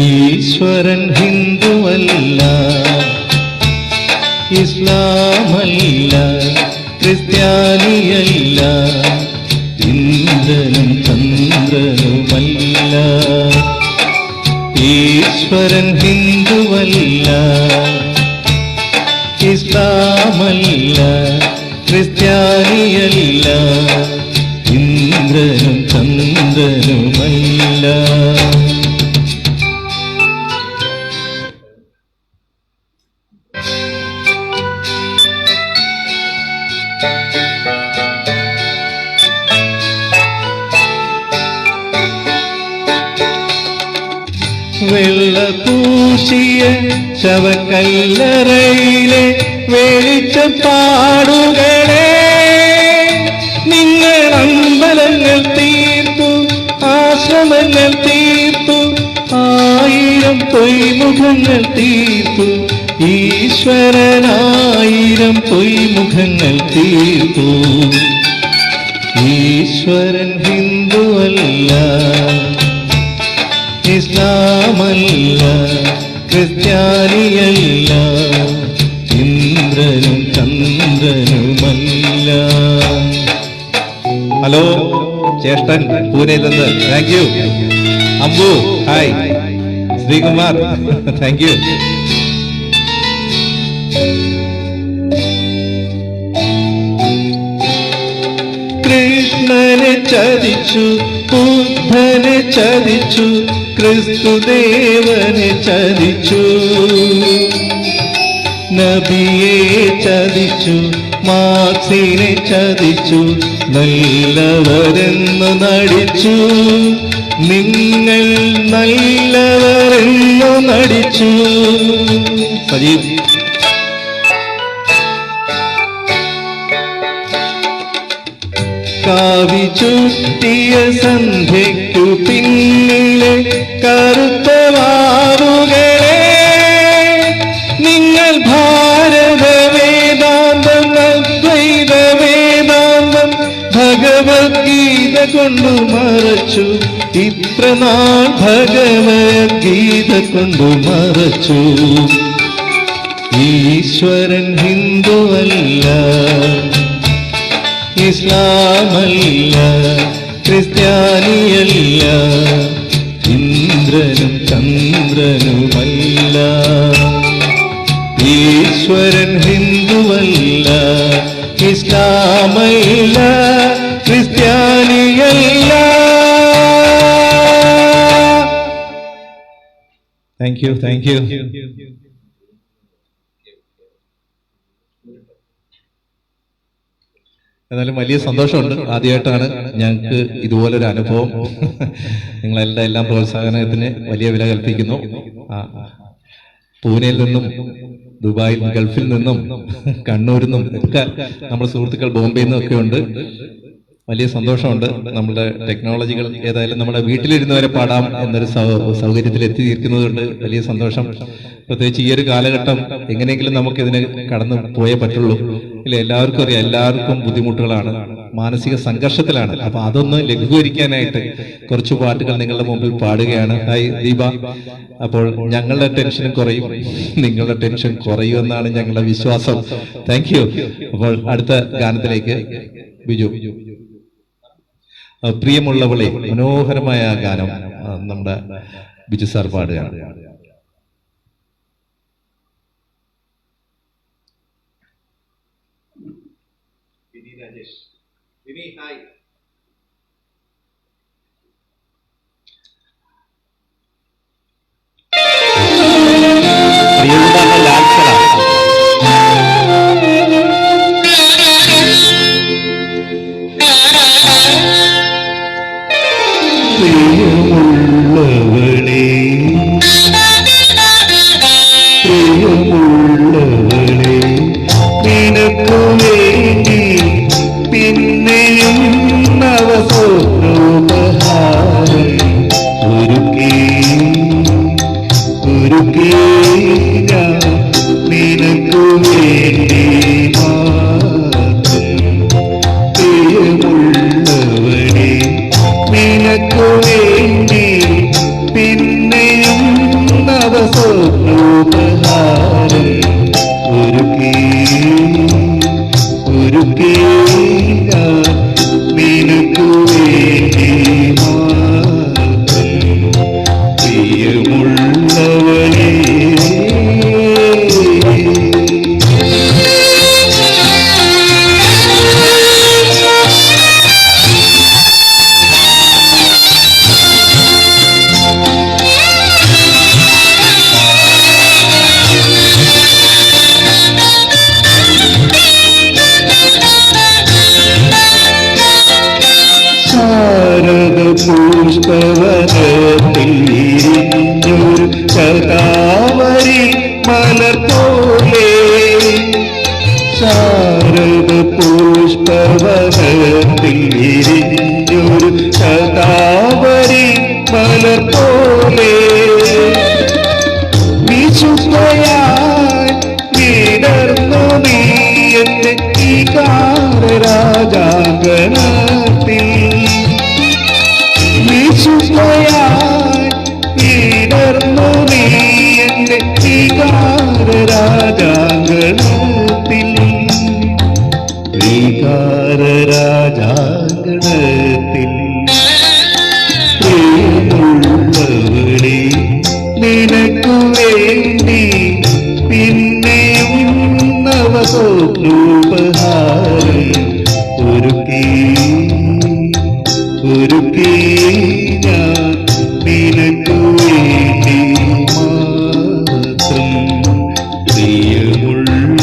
Speaker 3: ഈശ്വരൻ ഹിന്ദുവല്ല, ഇസ്ലാമല്ല, ക്രിസ്ത്യാനിയല്ല, ഇന്ദ്രനും ചന്ദ്രനുമല്ല. ഈശ്വരൻ ഹിന്ദുവല്ല, ഇസ്ലാമല്ല, ക്രിസ്ത്യാനിയല്ല, ഇന്ദ്രനും ചന്ദ്രനുമല്ല. വെള്ളപൂശിയ ശവക്കല്ലറയിലെ വെളിച്ചപ്പാടുകളെ, നിങ്ങൾ അമ്പലങ്ങൾ തീർത്തു, ആശ്രമങ്ങൾ തീർത്തു, 1000 പൊയ്മുഖങ്ങൾ തീർത്തു. ഈശ്വരൻ 1000 പൊയ്മുഖങ്ങൾ തീർത്തു. ഈശ്വരൻ ഹിന്ദുവല്ല, ഇസ്ലാമല്ല, ക്രിസ്ത്യാനിയല്ല, ഇന്ദ്രനും ചന്ദ്രനുമല്ല. ഹലോ ചേഷ്ടൻ പൂനെയിൽ നിന്ന്, thank you. Ambu hi. Sreekumar thank you.
Speaker 2: കൃഷ്ണനെ ചതിച്ചു, ബുദ്ധനെ ചതിച്ചു, ക്രിസ്തുദേവനെ ചതിച്ചു, നബിയെ ചതിച്ചു, മാർക്സിനെ ചതിച്ചു, നല്ലവരെന്ന് നടിച്ചു, നിങ്ങൾ നല്ലവരെന്നു നടിച്ചു.
Speaker 3: സജീവ്
Speaker 2: കാവി ചുറ്റിയ സന്ധ്യയ്ക്കു പിന്നിലെ കറുത്ത വാവുകളെ, നിങ്ങൾ ഭാരത വേദാന്തം, അദ്വൈത വേദാന്തം, ഭഗവത്ഗീത കൊണ്ടു മറച്ചു, ഇത്ര നാൾ ഭഗവത്ഗീത കൊണ്ടു മറച്ചു. ഈശ്വരൻ ഹിന്ദുവല്ല, ഇസ്ലാമല്ല, ക്രിസ്ത്യാനിയല്ല, ഇന്ദ്രനും ചന്ദ്രനുമല്ല. ഈശ്വരൻ ഹിന്ദുവല്ല, ഇസ്ലാമല്ല, ക്രിസ്ത്യാനിയല്ല.
Speaker 3: Thank you, thank you. എന്നാലും വലിയ സന്തോഷമുണ്ട്. ആദ്യമായിട്ടാണ് ഞങ്ങൾക്ക് ഇതുപോലൊരു അനുഭവം. നിങ്ങളെല്ലാം എല്ലാം പ്രോത്സാഹനത്തിന് വലിയ വില കൽപ്പിക്കുന്നു. പൂനെയിൽ നിന്നും, ദുബായിൽ, ഗൾഫിൽ നിന്നും, കണ്ണൂരിൽ നിന്നും ഒക്കെ നമ്മുടെ സുഹൃത്തുക്കൾ ബോംബെയിൽ നിന്നും ഒക്കെ ഉണ്ട്. വലിയ സന്തോഷമുണ്ട്. നമ്മുടെ ടെക്നോളജികൾ ഏതായാലും നമ്മുടെ വീട്ടിലിരുന്നവരെ പാടാം എന്നൊരു സൗകര്യത്തിൽ എത്തിയിരിക്കുന്നതുകൊണ്ട് വലിയ സന്തോഷം. പ്രത്യേകിച്ച് ഈ ഒരു കാലഘട്ടം എങ്ങനെയെങ്കിലും നമുക്കിതിന് കടന്നു പോയേ പറ്റുള്ളൂ. ഇല്ല, എല്ലാവർക്കും അറിയാം, എല്ലാവർക്കും ബുദ്ധിമുട്ടുകളാണ്, മാനസിക സംഘർഷത്തിലാണ്. അപ്പൊ അതൊന്ന് ലഘൂകരിക്കാനായിട്ട് കുറച്ച് പാട്ടുകൾ നിങ്ങളുടെ മുമ്പിൽ പാടുകയാണ്. ഹായ് ദീപ. അപ്പോൾ ഞങ്ങളുടെ ടെൻഷനും കുറയും, നിങ്ങളുടെ ടെൻഷൻ കുറയുമെന്നാണ് ഞങ്ങളുടെ വിശ്വാസം. Thank you. അപ്പോൾ അടുത്ത ഗാനത്തിലേക്ക് ബിജു. പ്രിയമുള്ളവളെ, മനോഹരമായ ഗാനം നമ്മുടെ ബിജു സാർ പാടുകയാണ്.
Speaker 2: പ്രിയമുള്ളവളെ, പ്രിയമുള്ളവളെ, നിനക്കു വേണ്ടി പിന്നെയും നവസോപഹാരം ഒരുക്കി ഒരുക്കി ഞാൻ നിനക്കു വേണ്ടി മാത്രം. പ്രിയമുള്ളവളെ, നിനക്കു വേണ്ടി പിന്നെയും നവസോപഹാരം ഒരുക്കി ഒരുക്കി ഞാൻ നിനക്കു വേണ്ടി മാത്രം. പ്രിയമുള്ളവളെ, ശാരദ പുഷ്പവനത്തിൽ ഇരിഞ്ഞൊരു ശതാവരി മലർ പോലെ, ശാരദ പുഷ്പവനത്തിൽ ഇരിഞ്ഞൊരു ശതാവരി മലർ പോലെ, വിശുദ്ധയായി വിടർന്നു നീ എന്റെ ഈ രാജാങ്കണത്തിൽ. വിശുദ്ധയായി വിടർന്നു നീ എന്റെ ഈ രാജാങ്കണത്തിൽ. വികാര രാജാങ്കണത്തിൽ സ്വപ്നോപഹാരം ഒരുക്കി ഒരുക്കി ഞാൻ നിനക്കു വേണ്ടി മാത്രം പ്രിയമുള്ളവനേ.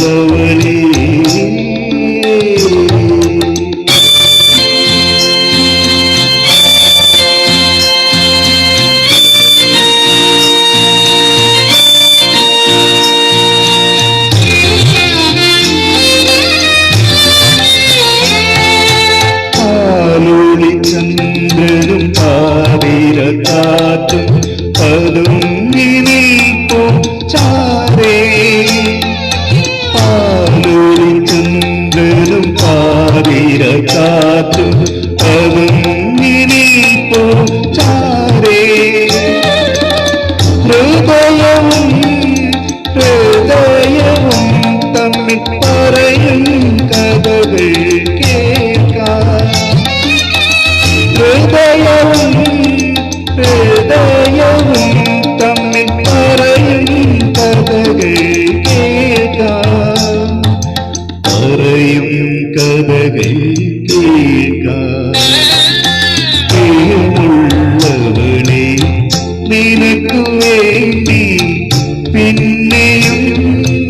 Speaker 2: ചന്ദ്രനും പാതിര കാറ്റും പതുങ്ങിനിൽപ്പും ചാരേ. പാലൊളി ചന്ദ്രനും പാതിര കാറ്റും പതുങ്ങിനിൽപ്പും ചാരേ. ഹൃദയവും ഹൃദയവും തമ്മിൽ പറയും കഥകൾ കേൾക്കാം. ഹൃദയവും ഹൃദയവും തമ്മിൽ പറയും കഥകൾ കേൾക്കാം. പറയും കഥകൾ കേൾക്കാം. പ്രിയമുള്ളവളെ നിനക്കു വേണ്ടി പിന്നെയും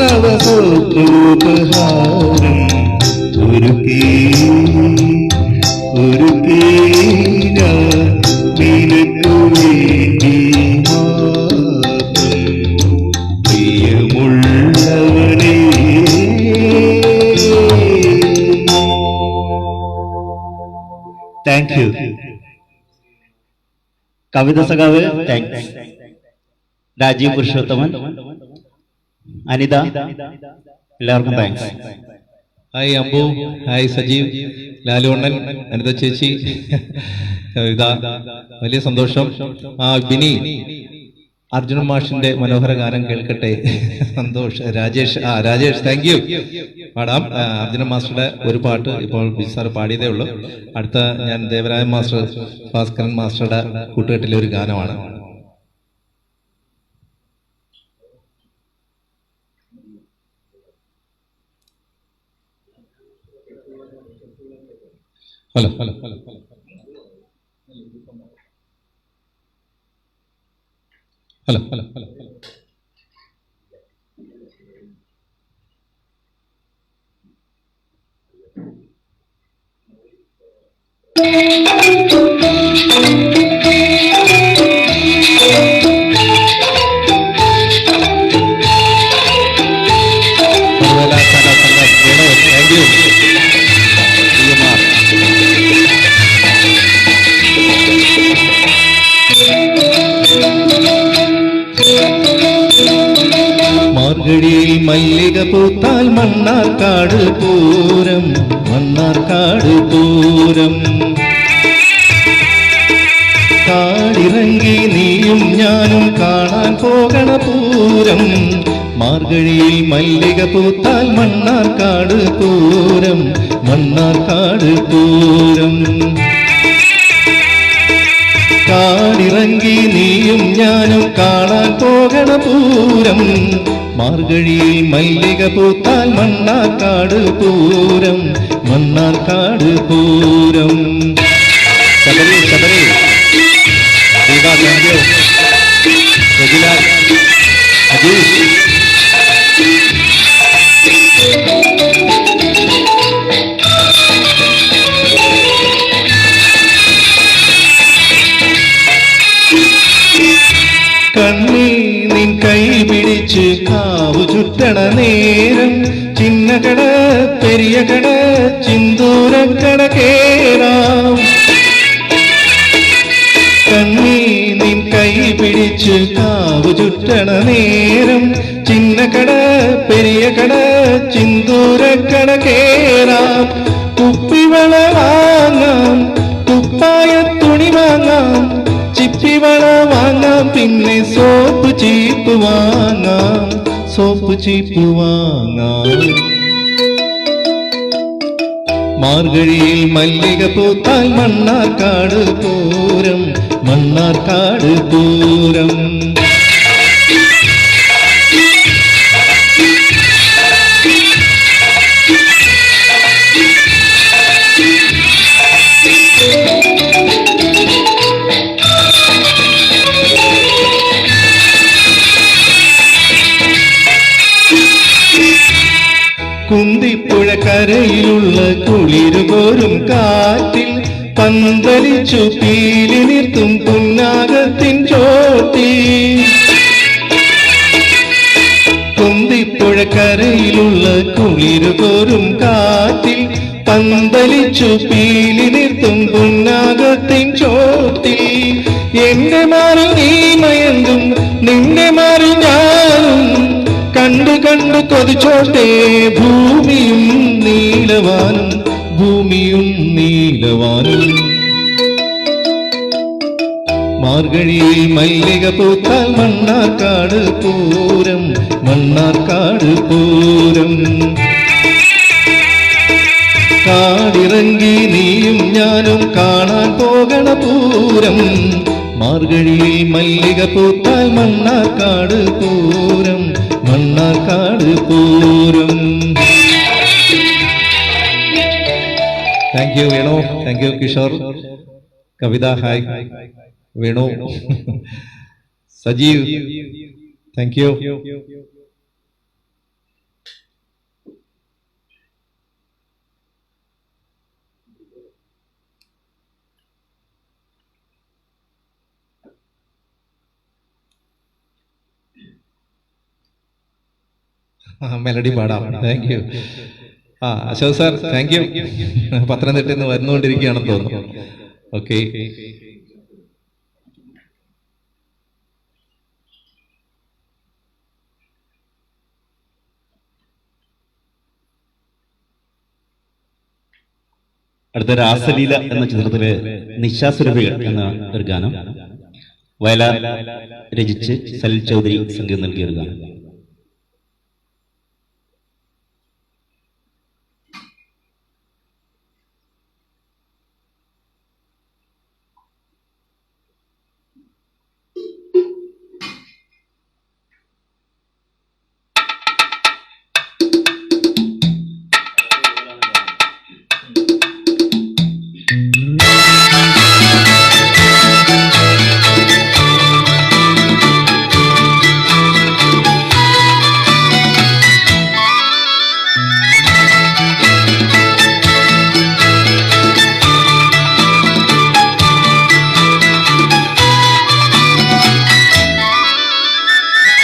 Speaker 2: നവസ്വപ്നോപഹാരം ഒരുക്കി ഒരുക്കി ഞാൻ നിനക്കു വേണ്ടി മാത്രം പ്രിയമുള്ളവനേ.
Speaker 1: Thank you. കവിത സഖാവ് താങ്ക്സ്. രാജീവ് പുരുഷോത്തമൻ, അനിത, എല്ലാവർക്കും താങ്ക്സ്.
Speaker 3: ഹായ് അമ്പു, ഹായ് സജീവ്, ലാലുവണ്ണൻ, അനിത ചേച്ചി, കവിത, വലിയ സന്തോഷം. ബിനി, അർജുനൻ മാഷിന്റെ മനോഹര ഗാനം കേൾക്കട്ടെ. സന്തോഷ്. Rajesh thank you. പാടാം. അർജുനൻ മാസ്റ്ററുടെ ഒരു പാട്ട് ഇപ്പോൾ ബിജു സാർ പാടിയതേ ഉള്ളൂ. അടുത്ത ഞാൻ ദേവരായ മാസ്റ്റർ, ഭാസ്കരൻ മാസ്റ്ററുടെ കൂട്ടുകെട്ടിലെ ഒരു ഗാനമാണ്. Hello hello hello hello hello hello hello thank you. മാർഗഴിയിൽ മല്ലിക പൂത്താൽ മണ്ണാർക്കാട് പൂരം, മണ്ണാർക്കാട് പൂരം. കാടിറങ്ങി നീയും ഞാനും കാണാൻ പോകണ പൂരം. മാർഗഴിയിൽ മല്ലിക പൂത്താൽ മണ്ണാർക്കാട് പൂരം, മണ്ണാർക്കാട് പൂരം. കാടിറങ്ങി നീയും ഞാനും കാണാൻ പോകണ പൂരം. മാർഗഴിയിൽ മല്ലിക പൂത്താൽ മണ്ണാർക്കാട് പൂരം, മണ്ണാർക്കാട് പൂരം. Sabari Sabari Deepa, thank you. രജിലാൽ, അജീഷ്, കണ്ണീ നിൻ കൈ പിടിച്ച് കാവു ചുറ്റണ നേരം, ചിന്നകട പെരിയ കട ചിന്തൂരക്കട കേറാം. കണ്ണീ നിൻ കൈ പിടിച്ച് കാവു ചുറ്റണ നേരം, ചിന്നകട പെരിയ കട ചിന്തൂരക്കട കേറാം. കുപ്പിവള വാങ്ങാം, കുപ്പായ തുണി വാങ്ങാം, ചിപ്പിവള വാങ്ങാം, പിന്നെ സോപ്പ് ചീപ്പ് വാങ്ങാം, സോപ്പ് ചീപ്പ് വാങ്ങാം. മാർഗഴിയിൽ മല്ലിക പൂത്താൽ മണ്ണാർക്കാട് പൂരം, മണ്ണാർക്കാട് പൂരം. കരയിലുള്ള കുളിരുപോരും കാറ്റിൽ പന്തലിച്ചു പീലി നിർത്തും പുന്നാകത്തിൻ ചോട്ടിൽ. കുന്തിപ്പുഴക്കരയിലുള്ള കുളിരുപോരും കാറ്റിൽ പന്തലിച്ചു പീലി നിർത്തും പുന്നാകത്തിൻ ചോട്ടിൽ. എന്റെ മാറിൽ നീ മയങ്ങും നിന്റെ മാറിൽ ഞാനും കണ്ടു കണ്ടു കൊതിച്ചോട്ടെ ഭൂമിയും നീലവാനും ഭൂമിയും നീലവാനും. മാർഗഴിയിൽ മല്ലിക പൂത്താൽ മണ്ണാർക്കാട് പൂരം മണ്ണാർക്കാട് പൂരം. കാടിറങ്ങി നീയും ഞാനും കാണാൻ പോകണ പൂരം. മാർഗഴിയിൽ മല്ലിക പൂത്താൽ Mannarkkad Pooram Mannarkkad Pooram. Thank you Venu, thank you Kishore. Kavitha hi, Venu, Sajeev thank you. Melody പാടാം. Thank you. Ashok sir thank you. പത്തനംതിട്ടയിൽ നിന്ന് വരുന്നുകൊണ്ടിരിക്കുകയാണെന്ന് തോന്നുന്നു. ഓക്കെ.
Speaker 1: അടുത്ത രാസലീല എന്ന ചിത്രത്തിലെ നിശാസുരഭികൾ എന്ന ഒരു ഗാനം വയലാർ രചിച്ച് സലിൽ ചൗധരി സംഗീതം നൽകിയ ഒരു ഗാനം.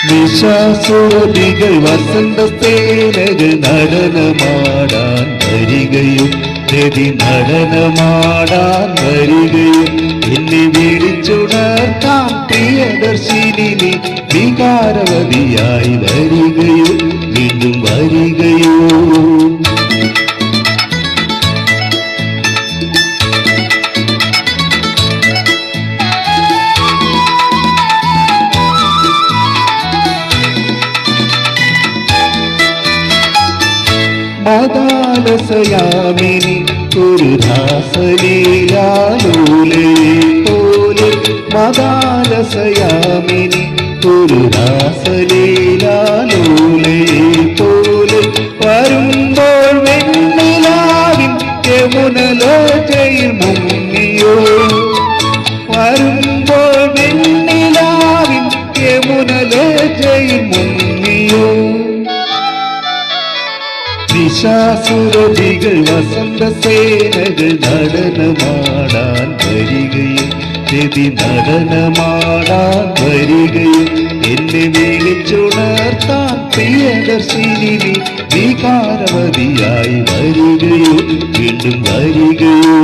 Speaker 2: നിശാസുരഭികൾ വസന്തത്തേനകൾ നടനമാടാൻ വരികയും രതി നടനമാടാൻ വരികയും എന്നെ വിളിച്ചുണർത്താൻ പ്രിയദർശിനി നീ വികാരവതിയായി വരികയും വീണ്ടും വരികയോ. മദാലസയാമിനി ഒരു രാസലീലാലോലയെ പോലെ. മദാലസയാമിനി ഒരു രാസലീലാലോലയെ പോലെ. വരുമ്പോൾ വെണ്ണിലാവിൻ യമുനലോചയിൽ മുങ്ങിയോ. വരുമ്പോൾ വെണ്ണിലാവിൻ യമുനലോചയിൽ മുങ്ങിയോ. നിശാസുരഭികൾ വസന്തസേനകൾ നടനമാടാൻ വരികയും രതി നടനമാടാൻ വരികയും എന്നെ വിളിച്ചുണർത്താൻ പ്രിയദർശിനി നീ വികാരവതിയായി വരികയോ വീണ്ടും വരികയോ.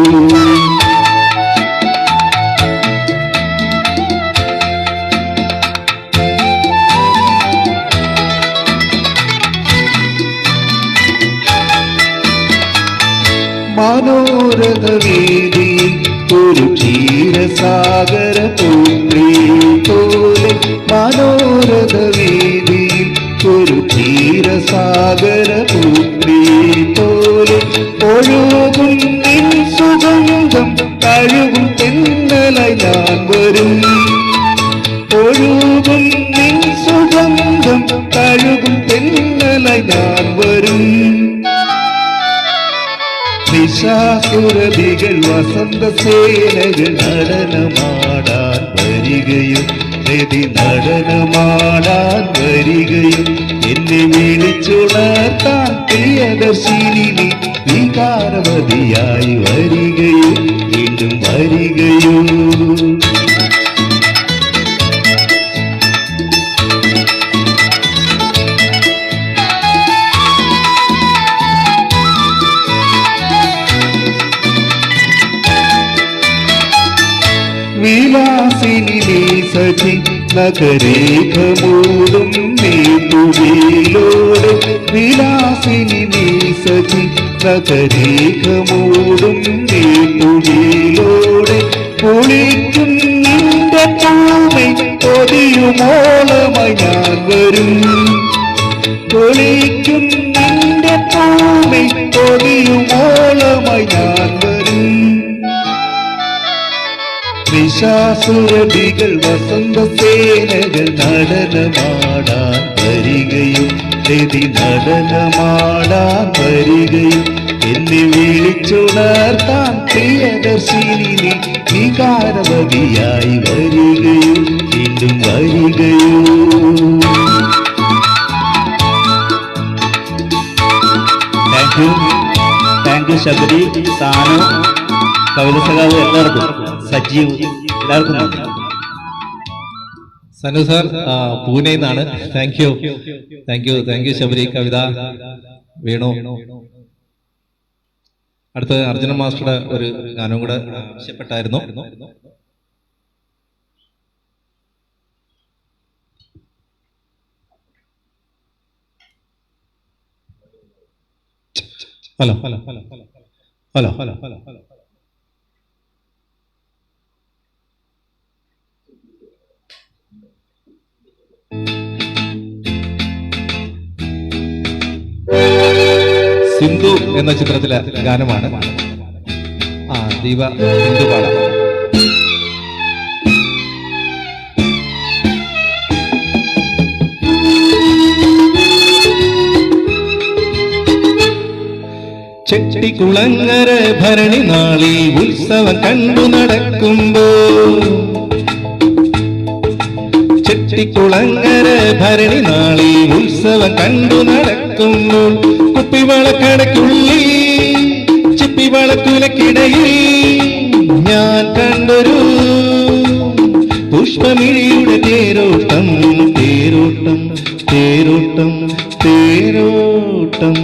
Speaker 2: മനോരഥവേദി ഒരു ക്ഷീരസാഗര പുത്രി പോലെ. മനോരഥവേദി ഒരു ക്ഷീരസാഗര പുത്രി പോലെ. ഒഴുകും നിൻ സുഗന്ധം കഴുകും തെന്നലായി ഞാൻ വരും. ഒഴുകും നിൻ സുഗന്ധം കഴുകും തെന്നലായി ഞാൻ വരും. നിശാസുരഭികൾ വസന്തസേനകൾ നടനമാടാൻ വരികയും രതി നടനമാടാൻ വരികയും എന്നെ വിളിച്ചുണർത്താൻ പ്രിയദർശിനി നീ വികാരവതിയായി വരികയും വീണ്ടും വരികയും. വിലാസിനി നീ സഖി നഗരേഖ മൂടും നീതുകിലോട്. വിലാസിനി നീ സഖി നഗരേഖ മൂടും നീതുകിലോട്. കുളിക്കും നിന്റെ പൂമൈ പൊതിയുമോളമായി ഞാൻ വരും. കുളിക്കും നിന്റെ പൂമൈ പൊതിയുമോളമായി ഞാൻ വരും. നിശാസുരഭികൾ വസന്തസേനകൾ നടനമാടാൻ വരികയും രതി നടനമാടാൻ വരികയും എന്നെ വിളിച്ചുണർത്താൻ പ്രിയദർശിനി നീ വികാരവതിയായി വരികയും വീണ്ടും വരികയും.
Speaker 1: താങ്ക് യു ശബരി, സാനു, കവിത സഖാവ്, എല്ലാവർക്കും, സജീവ്, എല്ലാവർക്കും നന്ദി.
Speaker 3: സനു സാർ പൂനെയിൽ നിന്നാണ്. Thank you Sabari, Kavitha, Venu. അടുത്ത അർജുന മാസ്റ്ററുടെ ഒരു ഗാനവും കൂടെ ആവശ്യപ്പെട്ടായിരുന്നു. Hello hello hello hello hello hello hello Sindhu എന്ന ചിത്രത്തിലെ ഗാനമാണ്. ദീപ സിന്ധു പാടാം. ചെട്ടിക്കുളങ്ങര ഭരണി നാളിൽ ഉത്സവം കണ്ടു നടക്കുമ്പോ, ചെട്ടിക്കുളങ്ങര ഭരണി നാളിൽ ഉത്സവം കണ്ടു നടക്കുമ്പോൾ കുപ്പിവളക്കടയ്ക്കുള്ളിൽ ചിപ്പിവളക്കുലക്കിടയിൽ ഞാൻ കണ്ടൊരു പുഷ്പമിഴിയുടെ തേരോട്ടം തേരോട്ടം തേരോട്ടം തേരോട്ടം.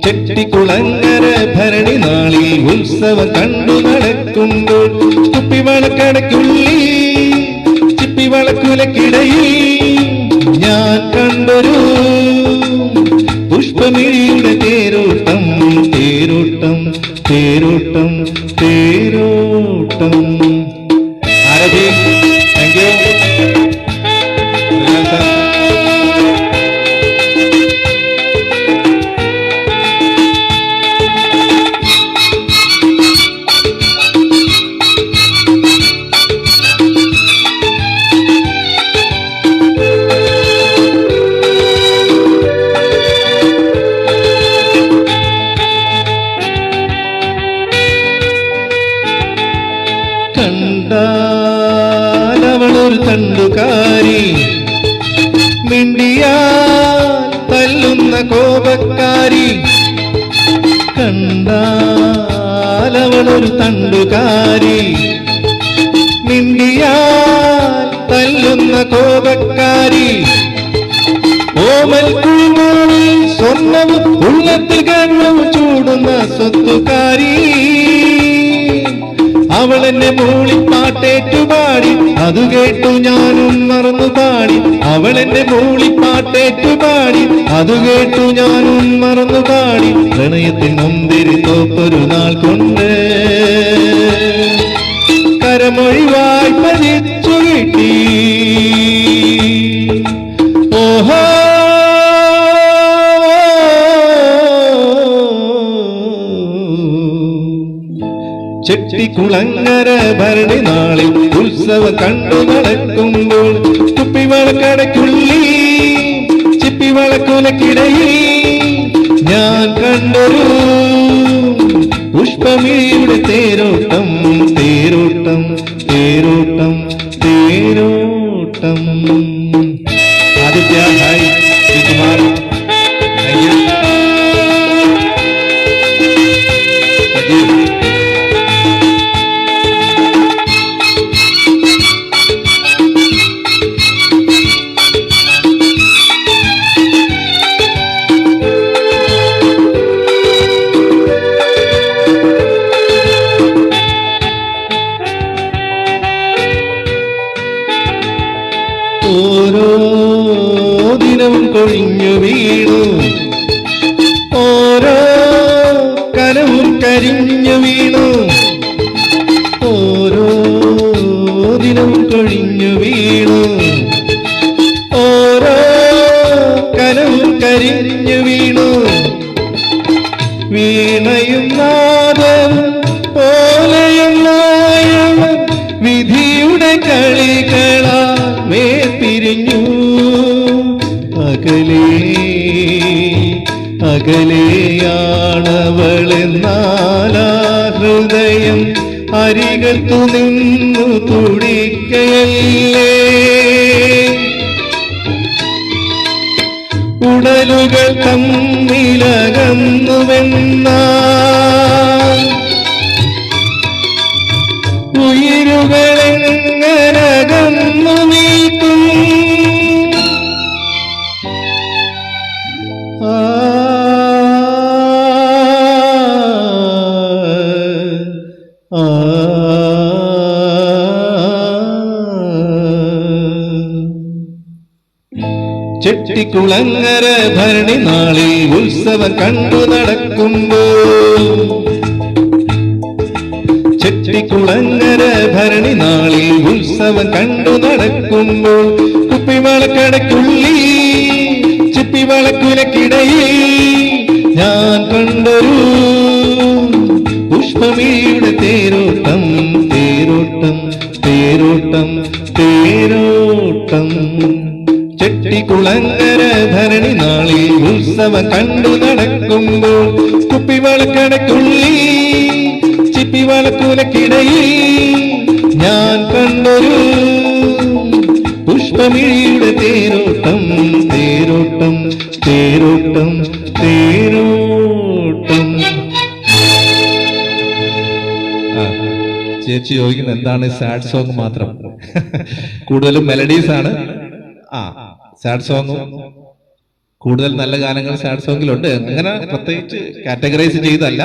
Speaker 3: ചെട്ടിക്കുളങ്ങര ഭരണി നാളിൽ ഉത്സവം കണ്ടു നടക്കുമ്പോൾ കുപ്പിവളക്കടയ്ക്കുള്ളിൽ ചിപ്പിവളക്കുലക്കിടയിൽ ഞാൻ കണ്ടൊരു പുഷ്പമിഴിയുടെ തേരോട്ടം തേരോട്ടം തേരോട്ടം തേരോട്ടം. ആരതി, താങ്ക് യു. കണ്ടാലവളൊരു തണ്ടുകാരി, മിണ്ടിയാൽ തല്ലുന്ന കോപക്കാരി. കണ്ടാലവളൊരു തണ്ടുകാരി, മിണ്ടിയാൽ തല്ലുന്ന കോപക്കാരി. ഓമൽ കുളിമോളിൽ സ്വർണ്ണവും ഉള്ളത്തിൽ ഗർവവും ചൂടുന്ന സ്വത്തുകാരി. അവളെന്നെ മൂളിപ്പാട്ടേറ്റുപാടി, അത് കേട്ടു ഞാനും മറന്നു പാടി. അവളെന്നെ മൂളിപ്പാട്ടേറ്റുപാടി, അത് കേട്ടു ഞാനും മറന്നു പാടി. പ്രണയത്തിൻ മുന്തിരി തോപ്പൊരു നാൾ കൊണ്ട് കരമൊഴിവായി പതിച്ചു കിട്ടി. ഓഹോ ചെട്ടിക്കുളങ്ങര ഭരണി നാളിൽ ഉത്സവം കണ്ടു നടക്കുമ്പോൾ കുപ്പിവളക്കടയ്ക്കുള്ളിൽ ചിപ്പിവളക്കുലക്കിടയിൽ ഞാൻ കണ്ടൊരു പുഷ്പമിഴിയുടെ തേരോട്ടം തേരോട്ടം തേരോട്ടം തേരോട്ടം. കരിഞ്ഞു വീണു, ഓരോ ദിനവും കൊഴിഞ്ഞു വീണു, ഓരോ കനവും കരിഞ്ഞു വീണു. വീണയും നാദവും പോലെയും നായവും വിധിയുടെ കളികളാ വേർപിരിഞ്ഞു. അകലേ അകലെയാണവളെന്നാലാ ഹൃദയം അരികത്തു നിന്നു തുടിക്കയല്ലേ. ഉടലുകൾ തമ്മിലകന്നുവെന്നാൽ ഉയിരുകളെങ്ങനകന്നു നീക്കും. ചെട്ടിക്കുളങ്ങര ഭരണി നാളിൽ ഉത്സവം കണ്ടു നടക്കുമ്പോൾ, ചെട്ടിക്കുളങ്ങര ഭരണി നാളിൽ ഉത്സവം കണ്ടു നടക്കുമ്പോൾ, കുപ്പിവളക്കടയ്ക്കുള്ളിൽ ചിപ്പിവളക്കുലക്കിടയിൽ ഞാൻ കണ്ടൊരു പുഷ്പമിഴിയുടെ തേരോട്ടം, തേരോട്ടം, തേരോട്ടം, തേരോട്ടം. ചെട്ടിക്കുളങ്ങര ഭരണി നാളിൽ ഉത്സവം കണ്ടു നടക്കുമ്പോൾ, കുപ്പിവളക്കടയ്ക്കുള്ളിൽ ചിപ്പിവളക്കുലക്കിടയിൽ ഞാൻ കണ്ടൊരു പുഷ്പമിഴിയുടെ തേരോട്ടം, തേരോട്ടം, തേരോട്ടം, തേരോട്ടം. ചേച്ചി ചോദിക്കുന്നത് എന്താണ് സാഡ് സോങ് മാത്രം? കൂടുതലും മെലഡീസ് ആണ്. സാഡ് സോങ്ങും കൂടുതൽ നല്ല ഗാനങ്ങൾ സാഡ് സോങ്ങിലുണ്ട്. അങ്ങനെ പ്രത്യേകിച്ച് കാറ്റഗറൈസ് ചെയ്തല്ല.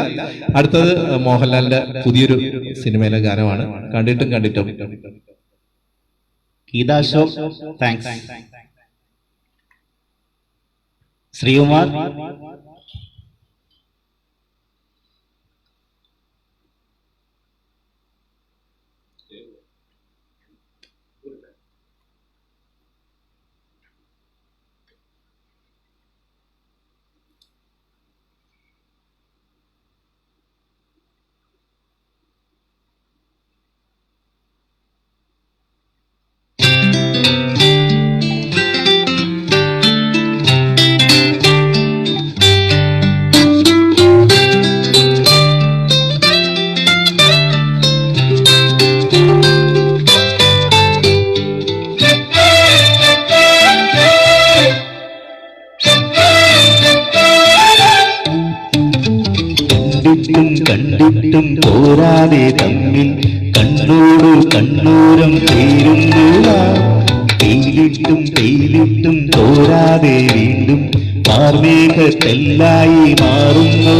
Speaker 3: അടുത്തത് മോഹൻലാലിന്റെ പുതിയൊരു സിനിമയിലെ ഗാനമാണ്, കണ്ടിട്ടും കണ്ടിട്ടും.
Speaker 1: ഗീതാ അശോക്, താങ്ക്സ്. ശ്രീകുമാർ,
Speaker 2: കണ്ടിട്ടും പോരാതെ തമ്മിൽ കണ്ണോട് കണ്ണൂരം ചേരുന്നു. തേയിലിട്ടും തോരാതെ വീണ്ടും മാർമേഘത്തെല്ലായി മാറുന്നു.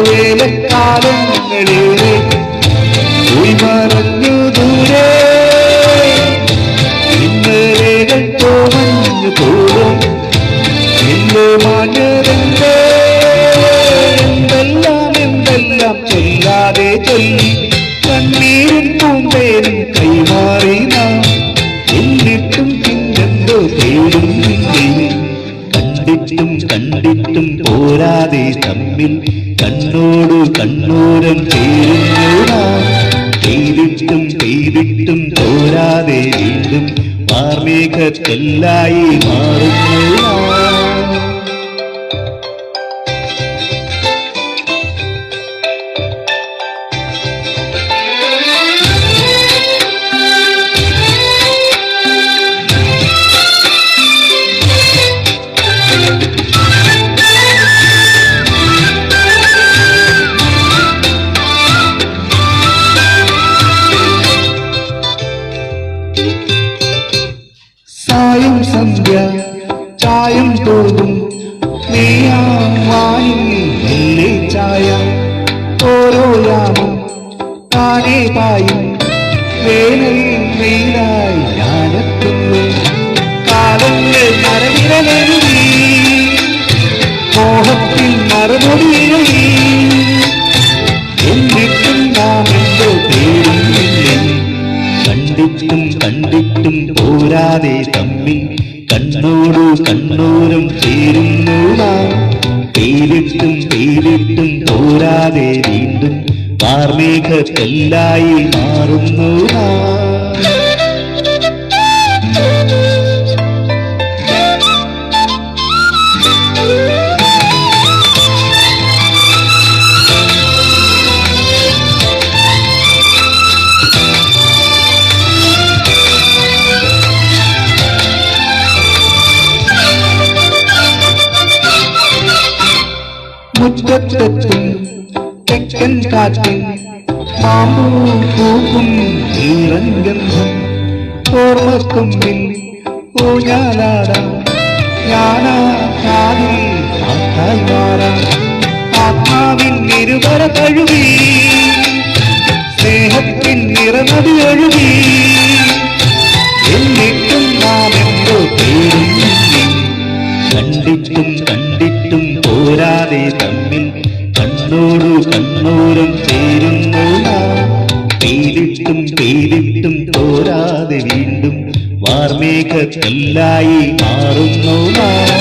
Speaker 2: വേലക്കാലങ്ങളേറെ പോയി മറഞ്ഞു ദൂരെ, ഇന്നലേകൾ തോമഞ്ഞു പോലും എല്ലോ മാഞ്ഞതെന്തേ. എന്തെല്ലാം ചൊല്ലാതെ ചൊല്ലി കണ്ണീരും പൂന്തേനും കൈമാറി നാം, എന്നിട്ടും പിന്നെന്തോ തേടും നിന്നെ. കണ്ടിട്ടും പോരാതെ തമ്മിൽ കണ്ണോട് കണ്ണൂരം ചേരുന്നു നാം. പെയ്തിട്ടും തോരാതെ വീണ്ടും മാർമേഘത്തെല്ലായി മാറുന്നു നാം. സായം സന്ധ്യ ചായം തോന്നും നീയായും മെല്ലെ ചായ, ഓരോ യാമം താനേ പായും വേനൽ വെയിലായി ഞാനെത്തുന്നു. കാലങ്ങൾ മരവിരലെഴുതി മോഹത്തിൽ മറമുടിയിലി പോരാതെ തമ്മിൽ കണ്ണോടു കണ്ണൂരും ചേരുന്നു നാം. പേരിട്ടും പേരിട്ടും പോരാതെ വീണ്ടും കാർമേഘക്കല്ലായി മാറുന്നു നാം. മുറ്റത്തെത്തും തെക്കൻ കാറ്റിൽ മാമ്പൂ പൂക്കും ഈറൻ ഗന്ധം. ഓർമ്മക്കൊമ്പിൽ ഊഞ്ഞാലാടാം ഞാനാ കാതിൽ കാറ്റായി മാറാം. ആത്മാവിൻ ഇരുവര കഴുകി സ്നേഹത്തിൻ നിറനദി ഒഴുകി. എന്നിട്ടും നാം എന്തോ തേടുന്നു. കണ്ടിട്ടും കണ്ടിട്ടും പോരാതെ തമ്മിൽ കണ്ണോടു കണ്ണൂരും ചേരുന്നു നാം. പേരിട്ടും പേരിട്ടും പോരാതെ വീണ്ടും വാർമേഘക്കല്ലായി മാറുന്നു നാം.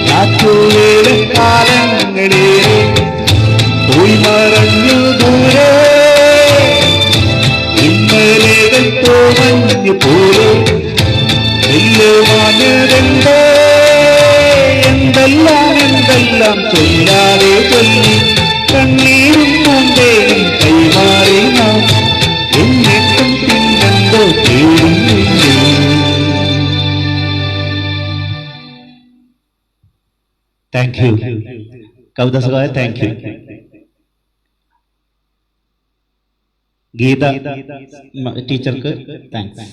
Speaker 2: കാറ്റുവേല കാലങ്ങളെ പോയി മറഞ്ഞു ദൂരെ. ഇന്നലെകൾ തോമഞ്ഞു പോലെ വെല്ലുവാനതെന്തോ. എന്തെല്ലാം എന്തെല്ലാം ചൊല്ലാതെ ചൊല്ലി കണ്ണീരും പൂന്തേനും കൈമാറി നാം. എന്നിട്ടും പിന്നെന്തോ തേടുന്നില്ലേ.
Speaker 1: താങ്ക് യു കവിത സഹായ. താങ്ക് യു ഗീത ടീച്ചർക്ക് താങ്ക്സ്.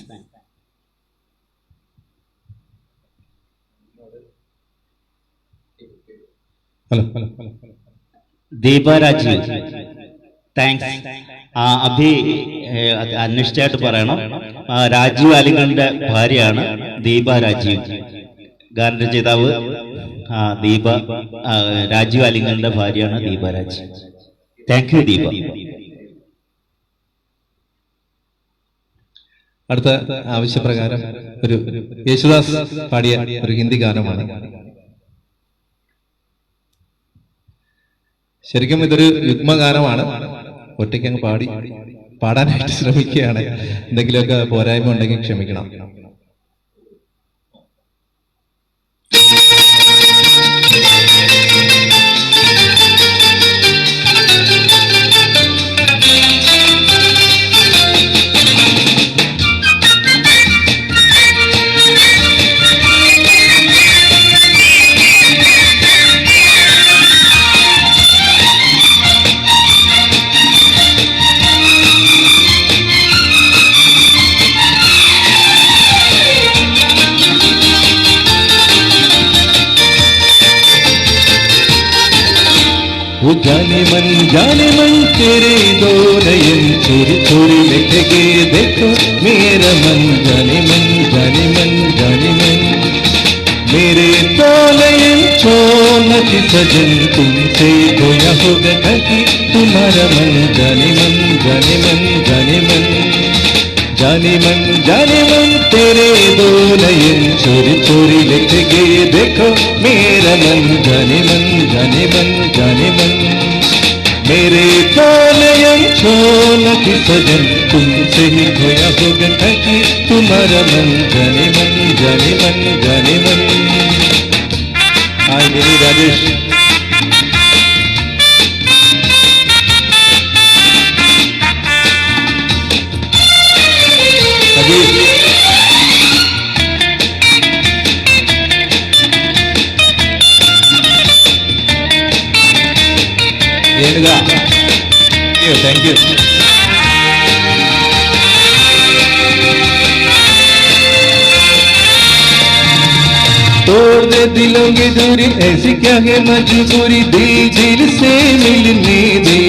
Speaker 1: ദീപ രാജീവ് താങ്ക്സ്. അഭി അന്വേഷിച്ചായിട്ട് പറയണം. രാജീവ് അലിങ്ങളുടെ ഭാര്യയാണ് ദീപ രാജീവ്. ഗാനരചയിതാവ് ദീപ രാജീവ് അലിങ്ങളുടെ ഭാര്യയാണ് ദീപ രാജീവ്. Thank you Deepa.
Speaker 3: അടുത്ത ആവശ്യപ്രകാരം ഒരു യേശുദാസ് പാടിയ ഒരു ഹിന്ദി ഗാനമാണ്. ശരിക്കും ഇതൊരു യുഗ്മഗാനമാണ്. ഒറ്റയ്ക്കങ്ങ് പാടാനായിട്ട് ശ്രമിക്കുകയാണ്. എന്തെങ്കിലുമൊക്കെ പോരായ്മ ഉണ്ടെങ്കിൽ ക്ഷമിക്കണം.
Speaker 2: जाने मन तेरे दो नयन चोरी चोरी लिखेगे देखो मेरा मन. जाने मन जाने मन जाने मन मेरे दो नयन चोरी सजन तुमसे खोया होगा कहीं तुम्हारा मन. जाने मन जाने मन जाने मन जाने मन तेरे दो नयन चोरी चोरी लिखेगे देखो मेरा मन. जाने मन जाने मन जाने मन मेरे दो नयन चोरी सजन तुमसे ही खोया होगा कहीं तुम्हारा मन. जाने मन जाने मन जाने मन. हाय मेरी राजेश. Thank you. तोड़ दे दिलों की दूरी ऐसी क्या है मजबूरी दिल से मिलने दे.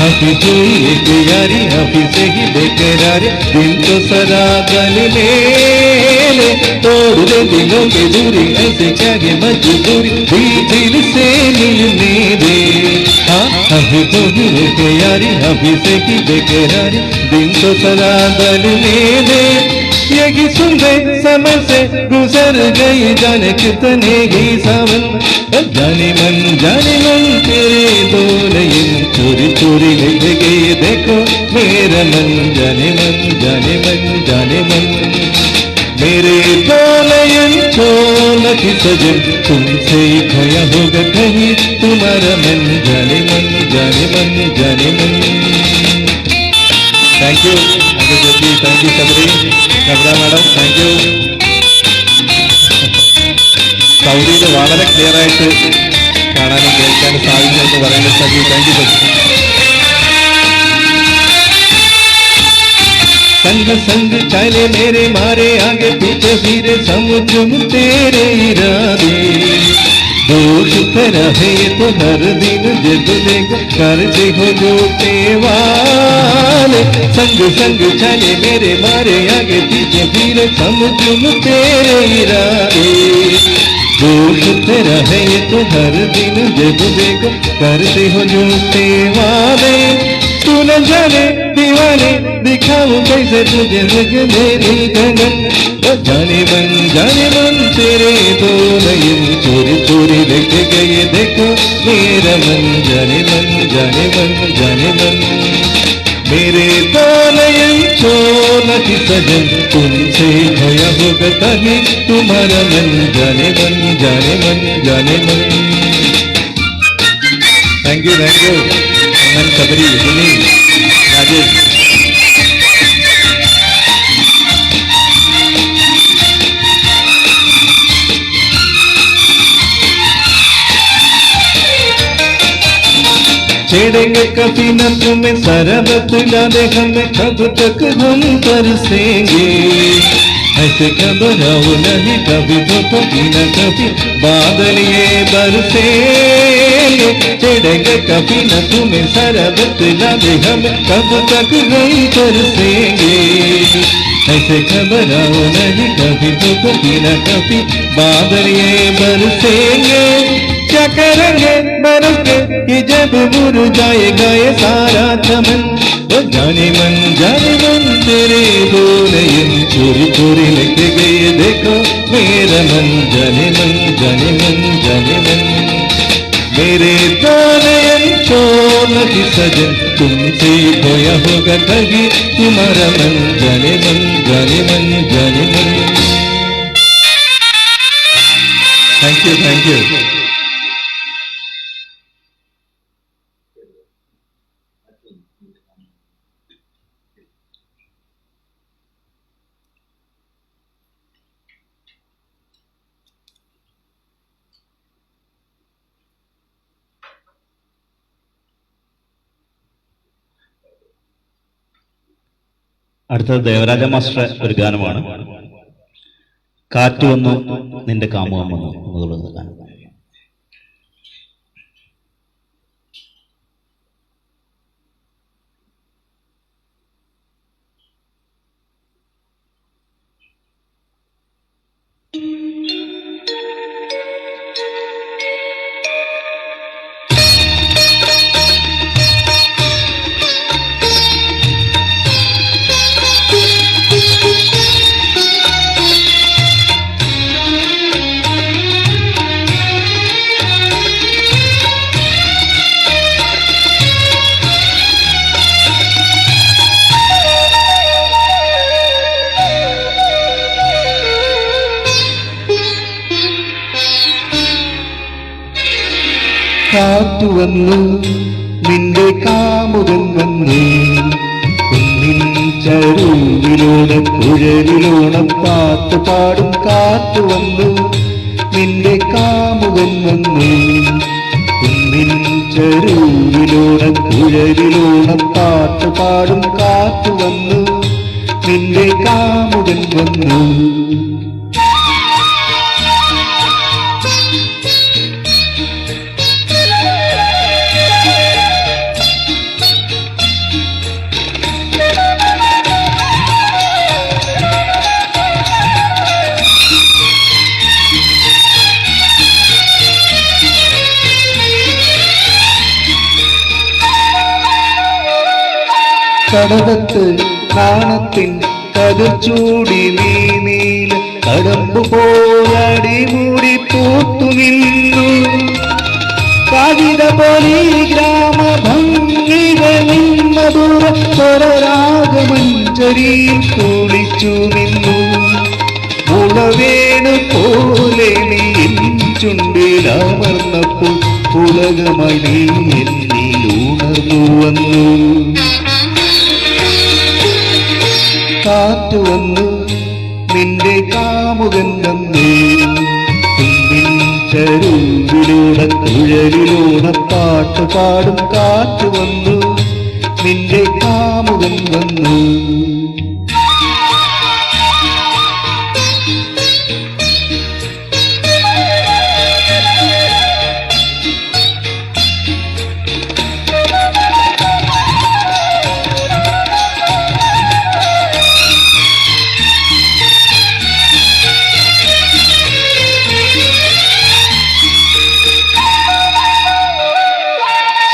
Speaker 2: अभी तो एक यारी अभी से ही बेकरार दिल तो सरा गल ले. तोड़ दे दिलों की दूरी ऐसी क्या है मजबूरी दिल से मिलने दे. अभी तो एक यारी अभी से ही बेकरार दिल तो सरा गल ले. यही सुनते समय से गुजर गई जाने कितने ही सावन जाने मन तेरे दो नयन चोरी चोरी लिख गई देखो मेरा मन जाने मन मेरे दो नयन छोड़ की सजन तुमसे खोया होगा कहीं तुम्हारा मन जाने मन thank you Jyoti thank you Sabari Kavitha madam thank you സൗദിയിൽ വളരെ ക്ലിയർ ആയിട്ട് കാണാനും കേൾക്കാനും സാധിച്ചു എന്ന് പറയുന്നത് സജി താങ്ക് യു संग संग चले मेरे मारे आगे पीछे फिरे समुद्र में तेरे इरादे दोस्त रहे तो हर दिन जब देखो करते हो जो वाले संग संग चले मेरे मारे आगे पीछे फिरे समुद्र में तेरे इरादे दोस्त रहे तो हर दिन जब देखो करते हो जो वाले तू न जाने दीवाने दिखाऊं कैसे तुझे लग मेरी गगन जाने मन तेरे दो नयन चोरी चोरी देख गए देखो मेरा मन जाने मन मेरे दो नयन छोड़ की सजन तुमसे खोया होगा कहीं तुम्हारा मन जाने मन थैंक यू अमन सबरी सुनील राजेश छेड़ेंगे कभी न तुम्हें शरबत लादे हमें कब तक हम तरसेंगे ऐसे घबराओ नहीं कभी तो कभी न कभी बादल ये बरसेंगे छेड़ेंगे कभी न तुम्हें शरबत लादे हमें कब तक हम तरसेंगे ऐसे घबराओ नहीं कभी तो कभी न कभी बादल ये बरसेंगे क्या करेंगे बरस के कि जब मुरझाएगा ये सारा चमन जाने मन तेरे दो नयन चोरी चोरी लिख गए देखो मेरा मन जाने मन मेरे दो नयन छोड़ की सजन तुमसे खोया होगा कहीं तुम्हारा मन जाने मन थैंक यू
Speaker 1: അടുത്തത് ദേവരാജ മാസ്റ്റർ ഒരു ഗാനമാണ് കാറ്റ് വന്നു നിന്റെ കാമുകം വന്നു എന്നുള്ളത് ഗാനം.
Speaker 2: കാറ്റു വന്നു നിന്റെ കാമുകൻ വന്നു കുന്നിൻ ചരുവിലൂടെ കുഴലിലൂടെ പാട്ട് പാടും കാറ്റു വന്നു നിന്റെ കാമുകൻ വന്നു കുന്നിൻ ചരുവിലൂടെ കുഴലിലൂടെ പാട്ട് പാടും കാറ്റു വന്നു നിന്റെ കാമുകൻ വന്നു കടവത്ത് നാണത്തിൻ പകച്ചൂടി നീ നീല കടമ്പു പോലടി മൂടി പൂത്തു നിന്നു കവിത പോലെ ഗ്രാമഭംഗികളിൽ മധുര സ്വരരാഗമഞ്ജരിയിൽ കുളിച്ചു നിന്നു മുളവേണു പോലെ നീ ചുണ്ടിലമർന്നപ്പോൾ ഉലകമായി നീ എന്നിൽ ഉണർന്നു വന്നു കാറ്റു വന്നു നിന്റെ കാമുകൻ വന്നു കുന്നിൻ ചരുവിലൂടെ കുഴലിലൂടെ പാട്ട് പാടും കാറ്റു വന്നു നിന്റെ കാമുകൻ വന്നു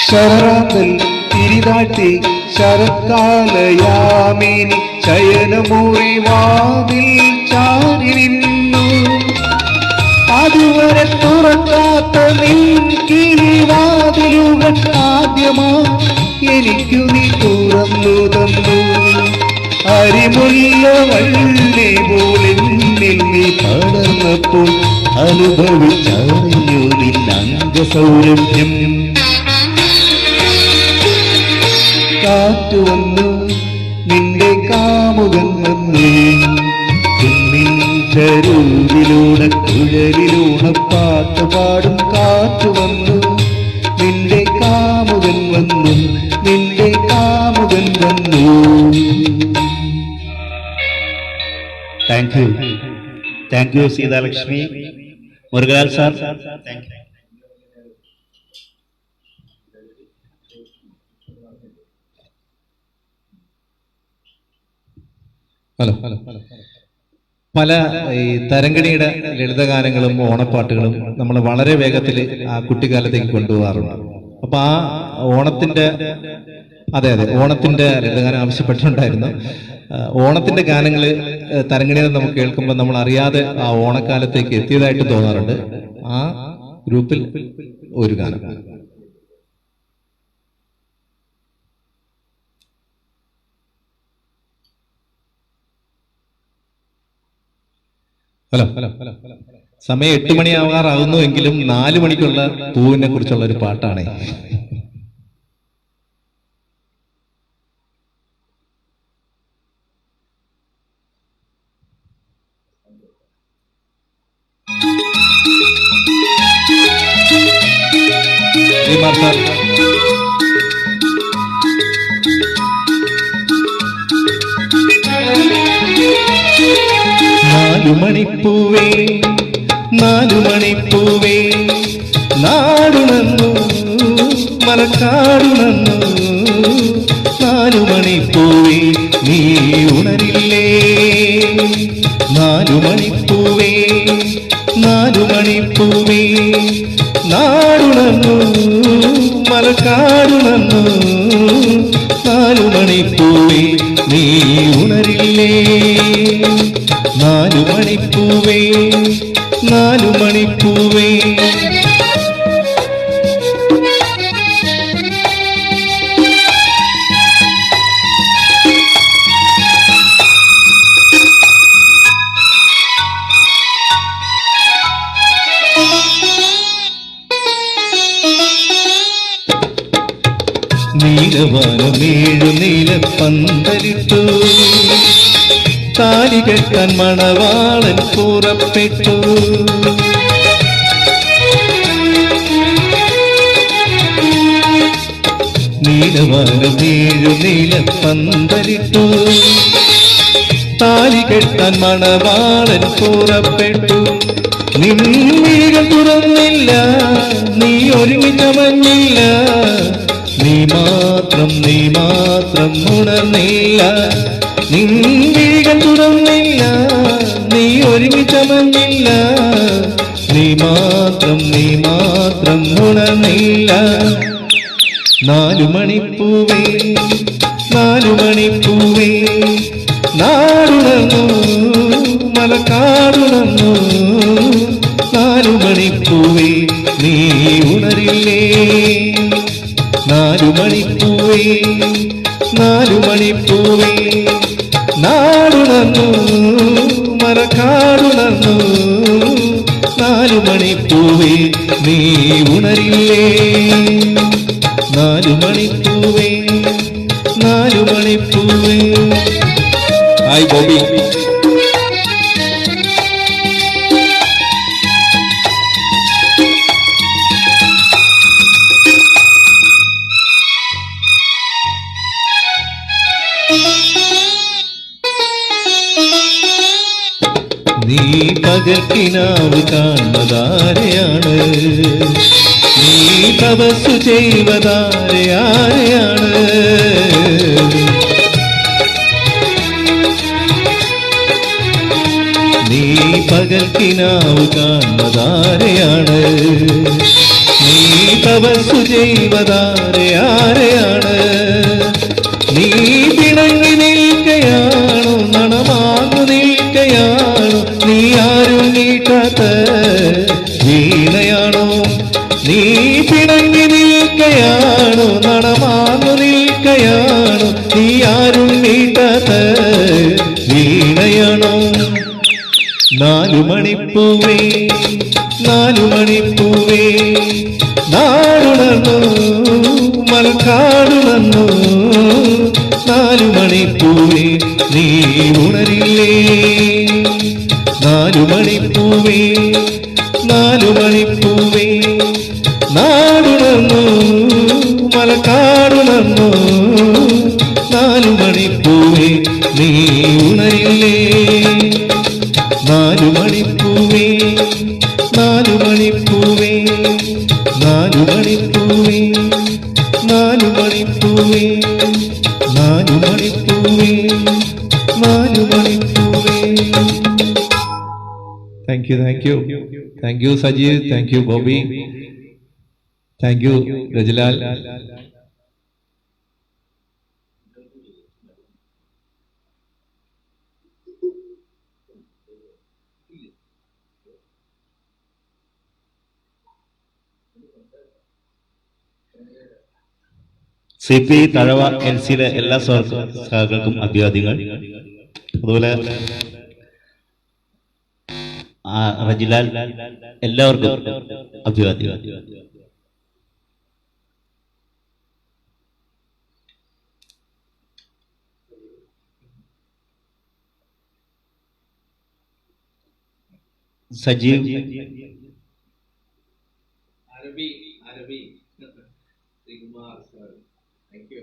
Speaker 2: ശരറാന്തൽ തിരിതാഴ്ത്തി ശരത്കാലയാമിനി ശയനമുറി വാതിൽ ചാരി നിന്നു അതുവരെ തുറക്കാത്ത നിൻ കിളിവാതിലുകൾ ആദ്യമാ എനിക്കു നീ തുറന്നു തന്നു അരിമുല്ല വള്ളി പോലെന്നിൽ നീ പടർന്നപ്പോൾ അനുഭവിച്ചറിഞ്ഞു നിന്നംഗസൗരഭ്യം കാറ്റു വന്നു നിന്റെ കാമുകൻ വന്നു കുന്നിൻ ചരുവിലൂടെ കുഴലിലൂടെ പാട്ട് പാടും കാറ്റു വന്നു നിന്റെ കാമുകൻ വന്നു നിന്റെ കാമുകൻ വന്നു
Speaker 1: thank you Seethalakshmi Murukalal sir. Thank you.
Speaker 3: Hello പല ഈ തരംഗിണിയുടെ ലളിതഗാനങ്ങളും ഓണപ്പാട്ടുകളും നമ്മൾ വളരെ വേഗത്തിൽ ആ കുട്ടിക്കാലത്തേക്ക് കൊണ്ടുപോകാറുണ്ട്. അപ്പൊ ആ ഓണത്തിന്റെ ഓണത്തിന്റെ ലളിതഗാനം ആവശ്യപ്പെട്ടിട്ടുണ്ടായിരുന്നു. ഓണത്തിന്റെ ഗാനങ്ങൾ തരംഗിണികൾ നമുക്ക് കേൾക്കുമ്പോൾ നമ്മൾ അറിയാതെ ആ ഓണക്കാലത്തേക്ക് എത്തിയതായിട്ട് തോന്നാറുണ്ട്. ആ ഗ്രൂപ്പിൽ ഒരു ഗാനം. ഹലോ സമയം 8 മണിയാവാറാകുന്നുവെങ്കിലും 4 മണിക്കുള്ള പൂവിനെ കുറിച്ചുള്ള ഒരു പാട്ടാണ്. സാർ 4 മണിപ്പൂവേ 4 മണിപ്പൂവേ നാടുണന്നു മലക്കാടുണന്നു 4 മണിപ്പൂവേ നീ ഉണരില്ലേ 4 മണിപ്പൂവേ 4 മണിപ്പൂവേ നാടുണന്നു മലക്കാടുണന്നു 4 മണിപ്പൂവേ നീ ഉണരില്ലേ 4 മണിപ്പൂവേ 4 മണിപ്പൂവേ. നീലവാനമേഴു നീലപ്പന്തലിട്ടു താലി കെട്ടാൻ മണവാളൻ പുറപ്പെട്ടു നീലവാനമേഴു നീലപ്പന്തലിട്ടു താലി കെട്ടാൻ മണവാളൻ പുറപ്പെട്ടു നിന്നികൾ തുറന്നില്ല നീ ഒരുമിച്ചമഞ്ഞില്ല നീ മാത്രം ഉണർന്നില്ല നിന്നികൾ തുറന്നില്ല നീ ഒരുമിച്ചമഞ്ഞില്ല നീ മാത്രം ഉണർന്നില്ല 4 മണിപ്പൂവേ 4 മണിപ്പൂവേ നാടുണർന്നു മലക്കാടുണർന്നു 4 മണിപ്പൂവേ നീ ഉണരില്ലേ 4 മണിപ്പൂവേ 4 മണിപ്പൂവേ നാടുണർന്നു മലക്കാടുണർന്നു 4 മണിപ്പൂവേ നീ ഉണരില്ലേ 4 മണിപ്പൂവേ 4 മണിപ്പൂവേ. ഹായ് ബോബി. നീ പകൽക്കിനാവ് കാണുന്നതാരെയാണ് നീ തപസ്സു ചെയ്വതാരെയാരെയാണ് നീ പകൽക്കിനാവ് കാണുന്നതാരെയാണ് നീ തപസ്സു ചെയ്വതാരെയാരെയാണ് നീ പിണങ്ങി നിൽക്കയാണോ നണമാർന്നു നിൽക്കയാണോ നീ ആരും നീട്ടാത്ത വീണയാണോ നീ പിണങ്ങി നിൽക്കയാണോ നണമാർന്നു നിൽക്കയാണോ നീ ആരും നീട്ടാത്ത വീണയാണോ 4 മണിപ്പൂവേ 4 മണിപ്പൂവേ നാടുണർന്നു മലക്കാടുണർന്നു 4 മണിപ്പൂവേ നീ ഉണരില്ലേ 4 മണിപ്പൂവേ 4 മണിപ്പൂവേ നാടുണർന്നു മലക്കാടുണർന്നു 4 മണിപ്പൂവേ നീ ഉണരില്ലേ 4 മണിപ്പൂവേ 4 മണിപ്പൂവേ 4 മണിപ്പൂവേ 4 മണിപ്പൂവേ 4 മണിപ്പൂവേ 4 മണിപ്പൂവേ. Thank you Sajeev, thank you Bobby, thank you Rajalal.
Speaker 1: CP Thazhava LCയിലെ എല്ലാ സഹകൾക്കും അഭിവാദ്യങ്ങൾ. അതുപോലെ റജിലാൽ എല്ലാവർക്കും അഭിവാദ്യങ്ങൾ. Sajeev
Speaker 3: Arabhi Sreekumar sir, thank you.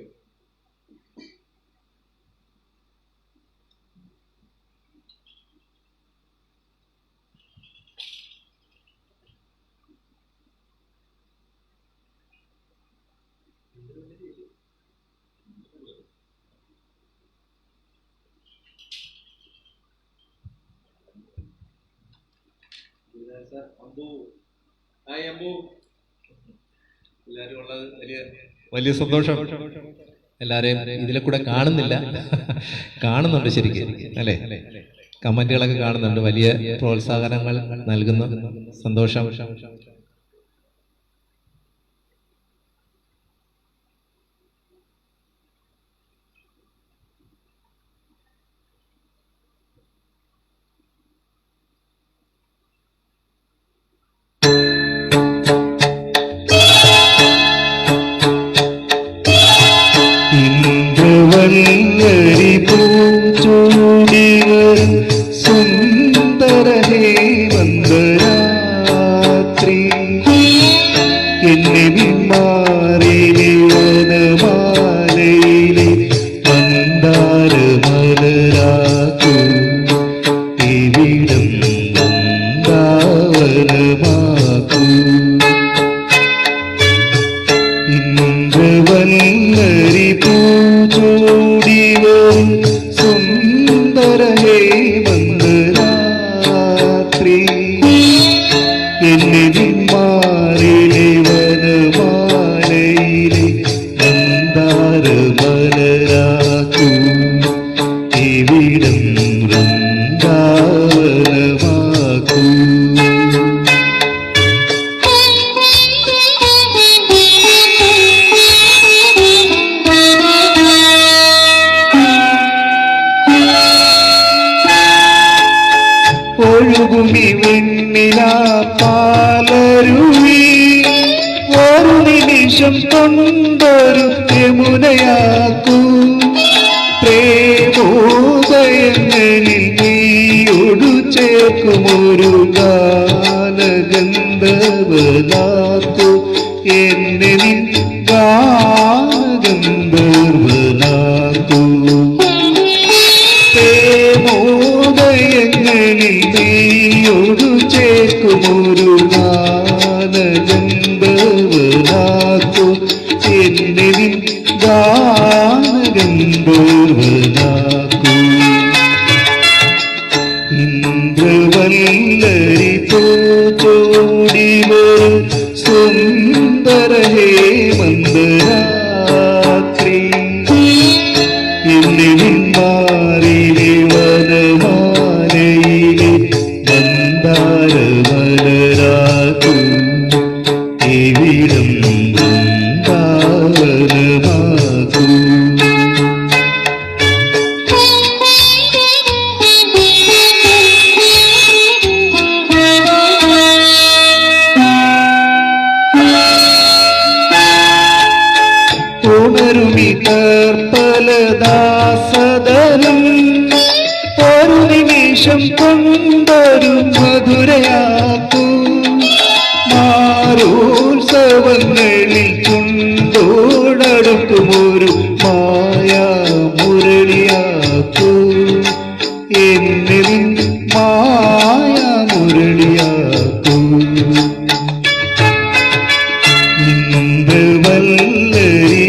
Speaker 3: എല്ലാരും ഉള്ളത് വലിയ സന്തോഷം. എല്ലാരെയും ഇതിലെ കൂടെ കാണുന്നില്ല, കാണുന്നുണ്ട് ശരിക്കും അല്ലേ? കമന്റുകളൊക്കെ കാണുന്നുണ്ട്, വലിയ പ്രോത്സാഹനങ്ങൾ നൽകുന്നു, സന്തോഷം. സുന്ദര ഹേമന്തരാത്രി എന്നെ വിമാറിലെ വനമാലയിലെ മന്ദാരമലരാക്കൂ ഇവിടം വൃന്ദാവനമാക്കൂ ഇന്ദ്രവല്ലരി പൂജോടിവരും സുന്ദര ഹേമന്തരാത്രി എന്നെ വിമാറിലെ വനമാലയിലെ മന്ദാരമലരാക്കൂ ഇവിടം
Speaker 2: കൊണ്ടൊരു യമുനയാക്കൂ പ്രേമോദയങ്ങളിൽ നീയൊടു ചേർക്കുമൊരു ഗാനഗന്ധർവനാക്കൂ എന്നെ നിൻ ഗാനഗന്ധർവനാക്കൂ പ്രേമോദയങ്ങളിൽ നീയൊടു ചേർക്കുമൊരു ഗാനഗന്ധർവനാക്കൂ എന്നെ നിൻ ഗാനഗന്ധർവനാക്കൂ ഇന്ദ്രവല്ലരി തോടിവരും സുന്ദര ഹേമന്തരാത്രി എന്നെ നിന്മാറിലെ വനമാലയിലെ മന്ദാരമലരാക്കൂ എവിടം വൃന്ദാവനമാക്കൂ ഉണരുമിതർപ്പലദാസദനം ഒരു നിമിഷം കൊണ്ടൊരു മധുരയാക്കൂ മാരോത്സവങ്ങളിൽ കൊണ്ടോടടുക്കുമൊരു മായാ മുരളിയാക്കൂ എന്നെ നിൻ മായാ മുരളിയാക്കൂ ഇന്ദ്രവല്ലരി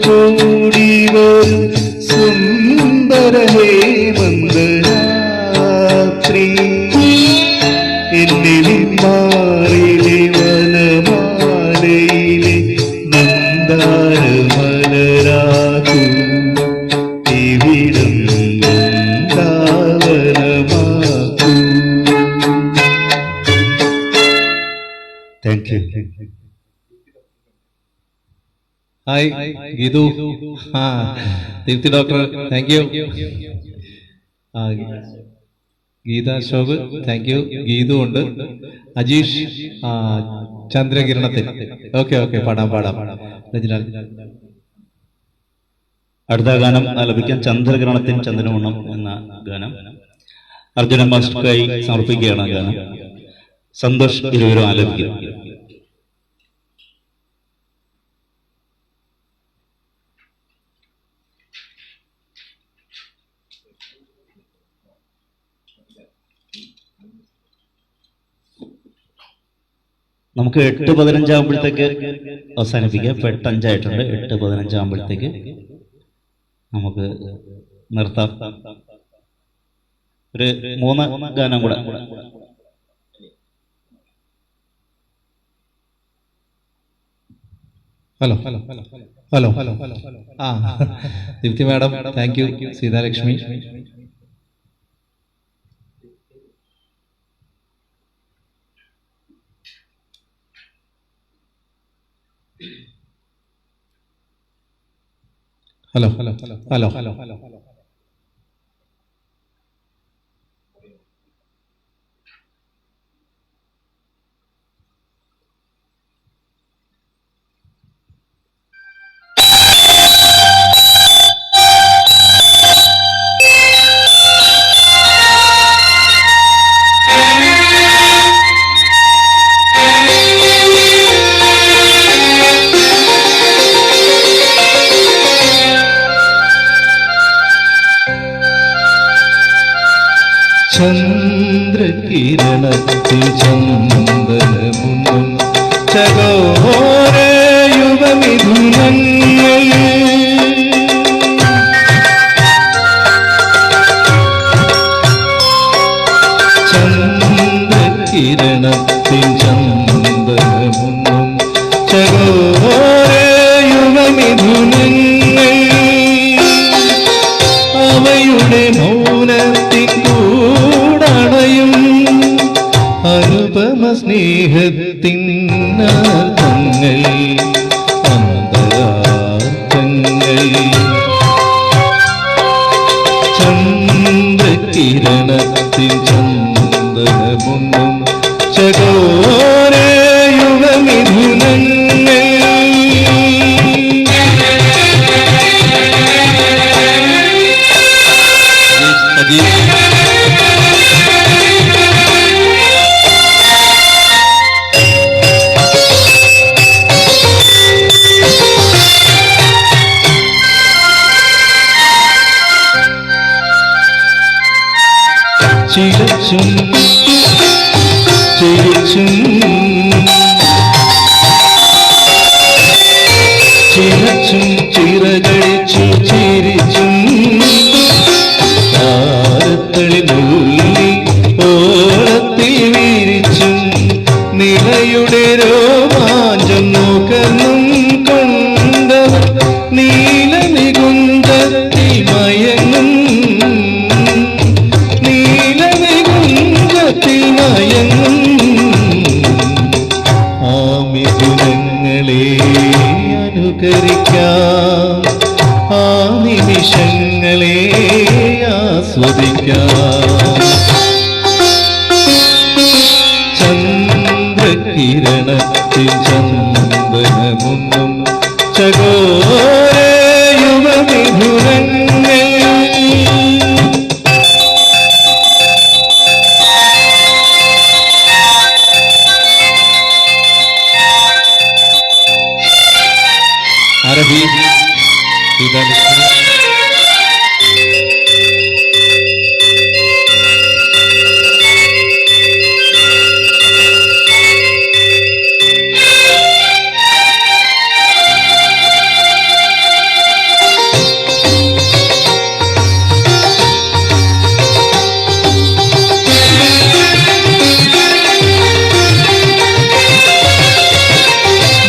Speaker 2: തോടിവരും സുന്ദര ഹേമന്തരാത്രി എന്നെ നിന്മാറിലെ വനമാലയിലെ മന്ദാരമലരാക്കൂ എവിടം വൃന്ദാവനമാക്കൂ.
Speaker 1: Thank you.
Speaker 3: Hi Geethu. Deepthi doctor thank you. Geetha Ashok thank you. Geethu ഉണ്ട്. അജീഷ് ചന്ദ്രകിരണത്തിൽ. ഓക്കെ പാടാം. രജനാൽ
Speaker 1: അടുത്ത ഗാനം ആലപിക്കാൻ ചന്ദ്രകിരണത്തിൻ ചന്ദ്രമണ്ണം എന്ന ഗാനം അർജുനൻ മാസ്റ്റർക്കായി സമർപ്പിക്കുകയാണ്. ആ ഗാനം സന്തോഷ് ഇരുവരും ആലപിക്കും. നമുക്ക് 8:15 ആകുമ്പോഴത്തേക്ക് അവസാനിപ്പിക്കാം. 8:05 8:15 ആകുമ്പോഴത്തേക്ക് നമുക്ക് നിർത്താം. ഒരു 3 ഗാനം കൂടെ.
Speaker 3: Hello Deepthi madam thank you. Seethalakshmi hello
Speaker 2: ചന്ദ്രകിരണത്തിൽ ചന്ദനമുന്നും ചകോരയുഗമിഥുനങ്ങൾ ചന്ദ്രകിരണത്തിൽ ചന്ദനമുന്നും ചകോരയുഗമിഥുനങ്ങൾ അവയുടെ മൗനത്തിൽ കൂടണയും അനുപമ സ്നേഹത്തിൻ അർത്ഥങ്ങൾ അന്തരാർത്ഥങ്ങൾ ചന്ദ്രകിരണത്തിൽ ചന്ദനമൊന്നും ചകോരയുഗമിഥുനങ്ങൾ
Speaker 3: ചിരിച്ചും ചിരിച്ചും ചിരിച്ചും ചിറകടിച്ചു ചിരിച്ചും താരത്തളിനുള്ളിൽ ഓളത്തിൽ വീരിച്ചും നിലയുടെ രോമാഞ്ചം നുകർന്നും കൊണ്ടവർ നീലനികുഞ്ചത്തിൽ മയങ്ങും നീലനികുഞ്ചത്തിൽ മയങ്ങും ആ മിഥുനങ്ങളെ അനുകരിക്കാം ആ നിമിഷങ്ങളെ ആസ്വദിക്കാം ചന്ദ്രകിരണത്തിൽ ചന്ദനമൊന്നും ചകോരയുവമിഥുനങ്ങൾ അറബി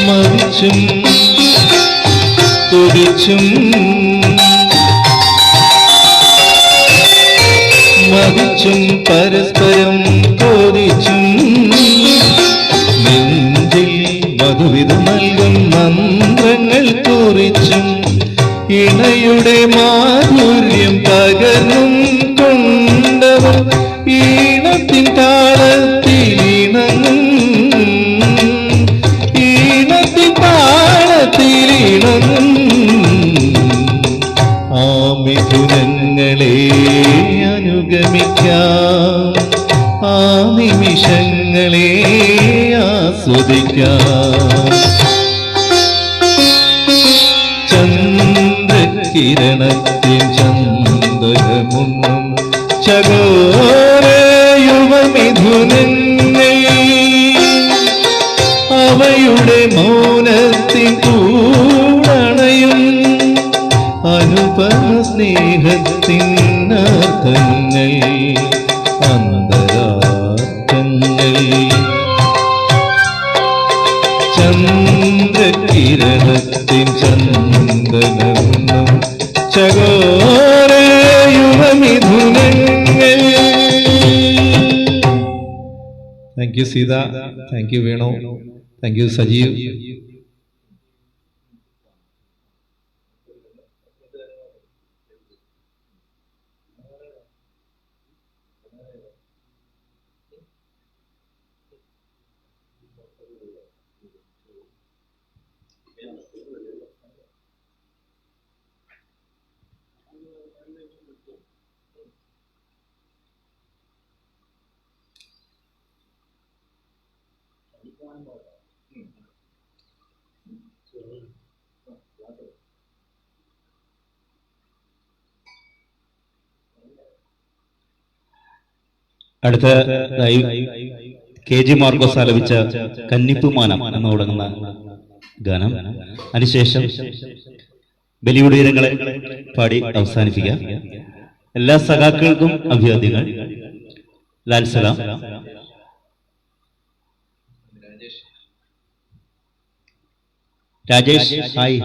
Speaker 3: മരിച്ചും തുടിച്ചും മതിച്ചും പരസ്പരം കോരിച്ചും നെഞ്ചിൽ മധുവിധം നൽകും മന്ത്രങ്ങൾ കുറിച്ചും ഇണയുടെ മാധുര്യം പകർന്നും കൊണ്ടവർ ഈണത്തിൻ താളത്തിൽ ഇണങ്ങും ഈണത്തിൻ താളത്തിൽ ഇണങ്ങും ആ മിഥുനങ്ങളെ അനുഗമിക്കാം ആ നിമിഷങ്ങളെ ആസ്വദിക്കാം ചന്ദ്രകിരണത്തിൻ ചന്ദനമുന്നും ചകോരയുവമിഥുനങ്ങൾ അവയുടെ മൗനത്തിൻ കൂടണയും അനുപമ സ്നേഹത്തിൻ അർത്ഥങ്ങൾ അന്തരാർത്ഥങ്ങൾ ചന്ദ്രകിരണത്തിൻ ചന്ദനമുന്നും ചകോരയുവമിഥുനങ്ങൾ. Thank you Seetha, thank you Venu, thank you Sajeev.
Speaker 1: അടുത്തതായി കെ ജി മാർക്കോസ് ആലപിച്ച കന്നിപ്പുമാനം എന്ന് തുടങ്ങുന്ന ഗാനം. അതിനുശേഷം ബലിയുടീരങ്ങളെ പാടി അവസാനിപ്പിക്കാം. എല്ലാ സഖാക്കൾക്കും അഭിവാദ്യങ്ങൾ. ലാൽസലാം. Rajesh hi.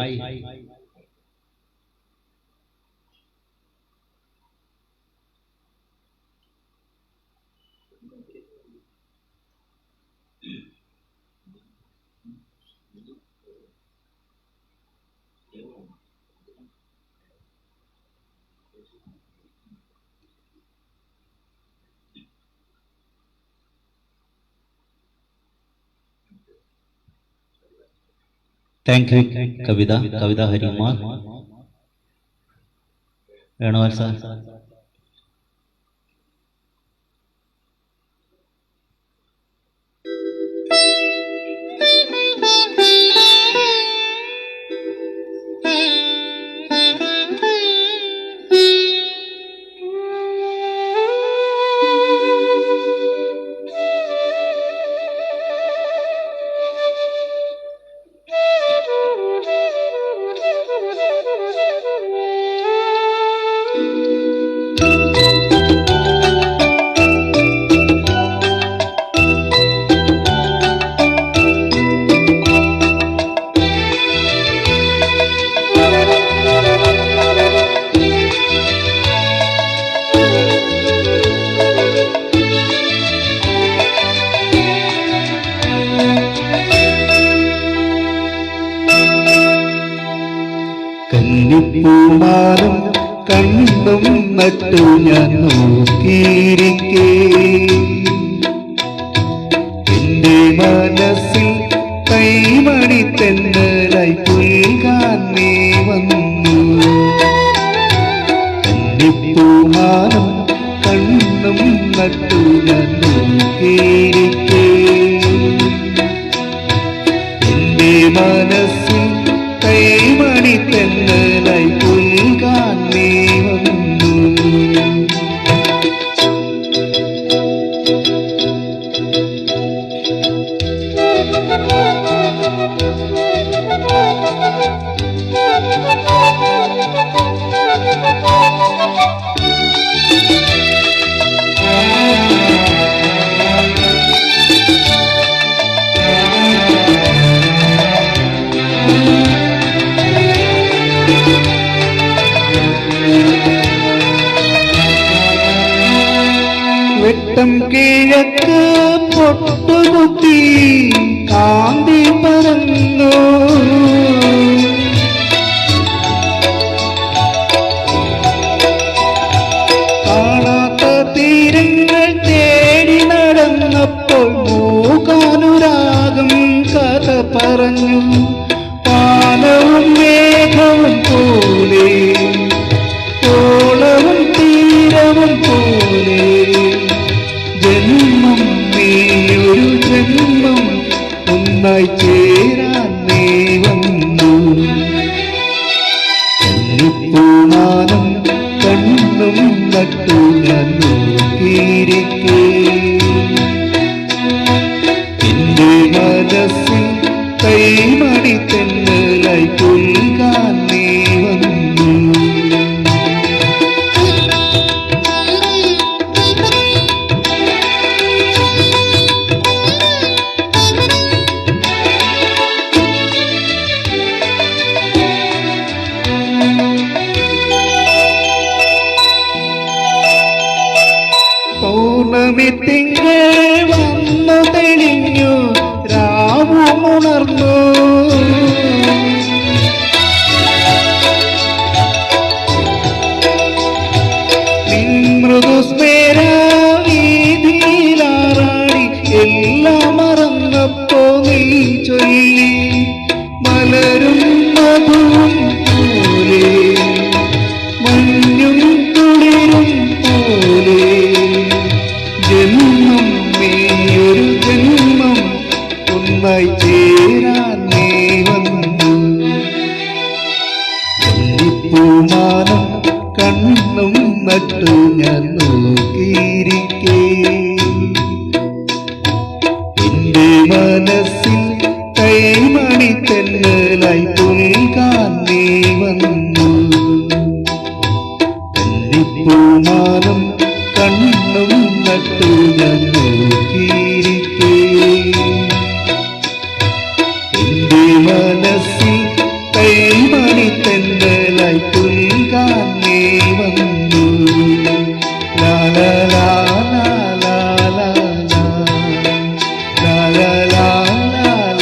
Speaker 1: Thank you Kavitha Harikumar. വേണുവാൽ സാർ.
Speaker 2: കന്നിപ്പൂമാനം കണ്ണും നട്ടു ഞാൻ നോക്കിയിരിക്കേ എന്റെ മനസ്സിൽ കൈമണി തെന്നലായി പുൽകാൻ നീ വന്നു കന്നിപ്പൂമാനം കണ്ണും നട്ടു ഞാൻ നോക്കിയിരിക്കേ എന്റെ മനസ്സിൽ കൈമണി തെന്നലായി പുൽകാൻ നീ വന്നു വെട്ടം കിഴക്ക് പൊട്ടുകുത്തി കാന്തി പറന്നു കാണാത്ത തീരങ്ങൾ തേടി നടന്നപ്പോൾ മൂകാനുരാഗം കഥ പറഞ്ഞു പാലവും മേഘവും പോലെ ഓളവും തീരവും പോലെ ജന്മം നീയൊരു ജന്മം ഒന്നായി ചേരാൻ നീ വന്നു കന്നിപ്പൂമാനം കണ്ണും നട്ടു ഞാൻ നോക്കിയിരിക്കേ എന്റെ മനസ്സിൽ കൈമണി തെന്നലായി പുൽകാൻ നീ വന്നു പൗർണമി തിങ്കൾ വന്നു തെളിഞ്ഞു രാവുമുണർന്നു മൃദുസ്മേര വീതിയിലാറാടി എല്ലാം മറന്നപ്പോ നീ ചൊല്ലി മലരും മധുവും പോലെ മഞ്ഞും തുളിരും പോലെ ജന്മം നീയൊരു ജന്മം ഒന്നായി ചേരാൻ നീ വന്നു കന്നിപ്പൂമാനം കണ്ണും നട്ടു ഞാൻ നോക്കിയിരിക്കേ എന്റെ മനസ്സിൽ കൈമണി തെന്നലായി പുൽകാൻ നീ വന്നു കന്നിപ്പൂമാനം കണ്ണും നട്ടു ഞാൻ നോക്കിയിരിക്കേ എന്റെ മനസ്സിൽ കൈമണി തെന്നലായി പുൽകാൻ നീ വന്നു ലാ ലാ ലാ ലാ ലാ ലാ ലാ ലാ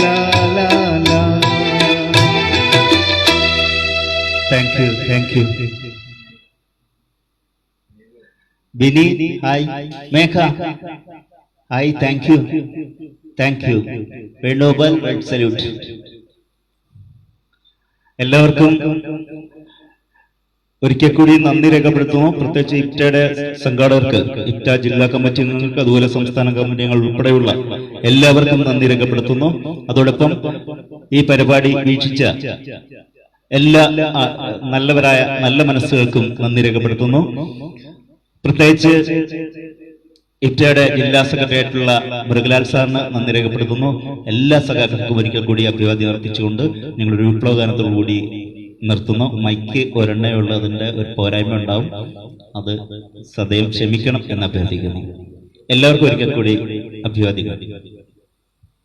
Speaker 2: ലാ ലാ ലാ.
Speaker 1: Thank you Bini hi Megha hi thank U Venugopal red salute എല്ലാവർക്കും ഒരിക്കൽ കൂടി നന്ദി രേഖപ്പെടുത്തുന്നു. പ്രത്യേകിച്ച് ഇഫ്റ്റയുടെ സംഘാടകർക്ക്, ഇഫ്റ്റ ജില്ലാ കമ്മിറ്റി അംഗങ്ങൾക്ക്, അതുപോലെ സംസ്ഥാന കമ്മിറ്റി അംഗങ്ങൾ ഉൾപ്പെടെയുള്ള എല്ലാവർക്കും നന്ദി രേഖപ്പെടുത്തുന്നു. അതോടൊപ്പം ഈ പരിപാടി വീക്ഷിച്ച എല്ലാ നല്ലവരായ നല്ല മനസ്സുകൾക്കും നന്ദി രേഖപ്പെടുത്തുന്നു. പ്രത്യേകിച്ച് ഇഫ്റ്റയുടെ ജില്ലാ സെക്രട്ടറി ആയിട്ടുള്ള മൃഗലാൽ സാറിന് നന്ദി രേഖപ്പെടുത്തുന്നു. എല്ലാ സഖാക്കൾക്കും ഒരിക്കൽ കൂടി അഭിവാദ്യം അർപ്പിച്ചുകൊണ്ട് ഞങ്ങളൊരു വിപ്ലവഗാനത്തോടു കൂടി നിർത്തുന്നു. മൈക്ക് ഒരെണ്ണേ ഉള്ളതിന്റെ ഒരു പോരായ്മ ഉണ്ടാവും, അത് സദയം ക്ഷമിക്കണം എന്ന് അഭ്യർത്ഥിക്കുന്നു. എല്ലാവർക്കും ഒരിക്കൽ കൂടി അഭിവാദ്യങ്ങൾ.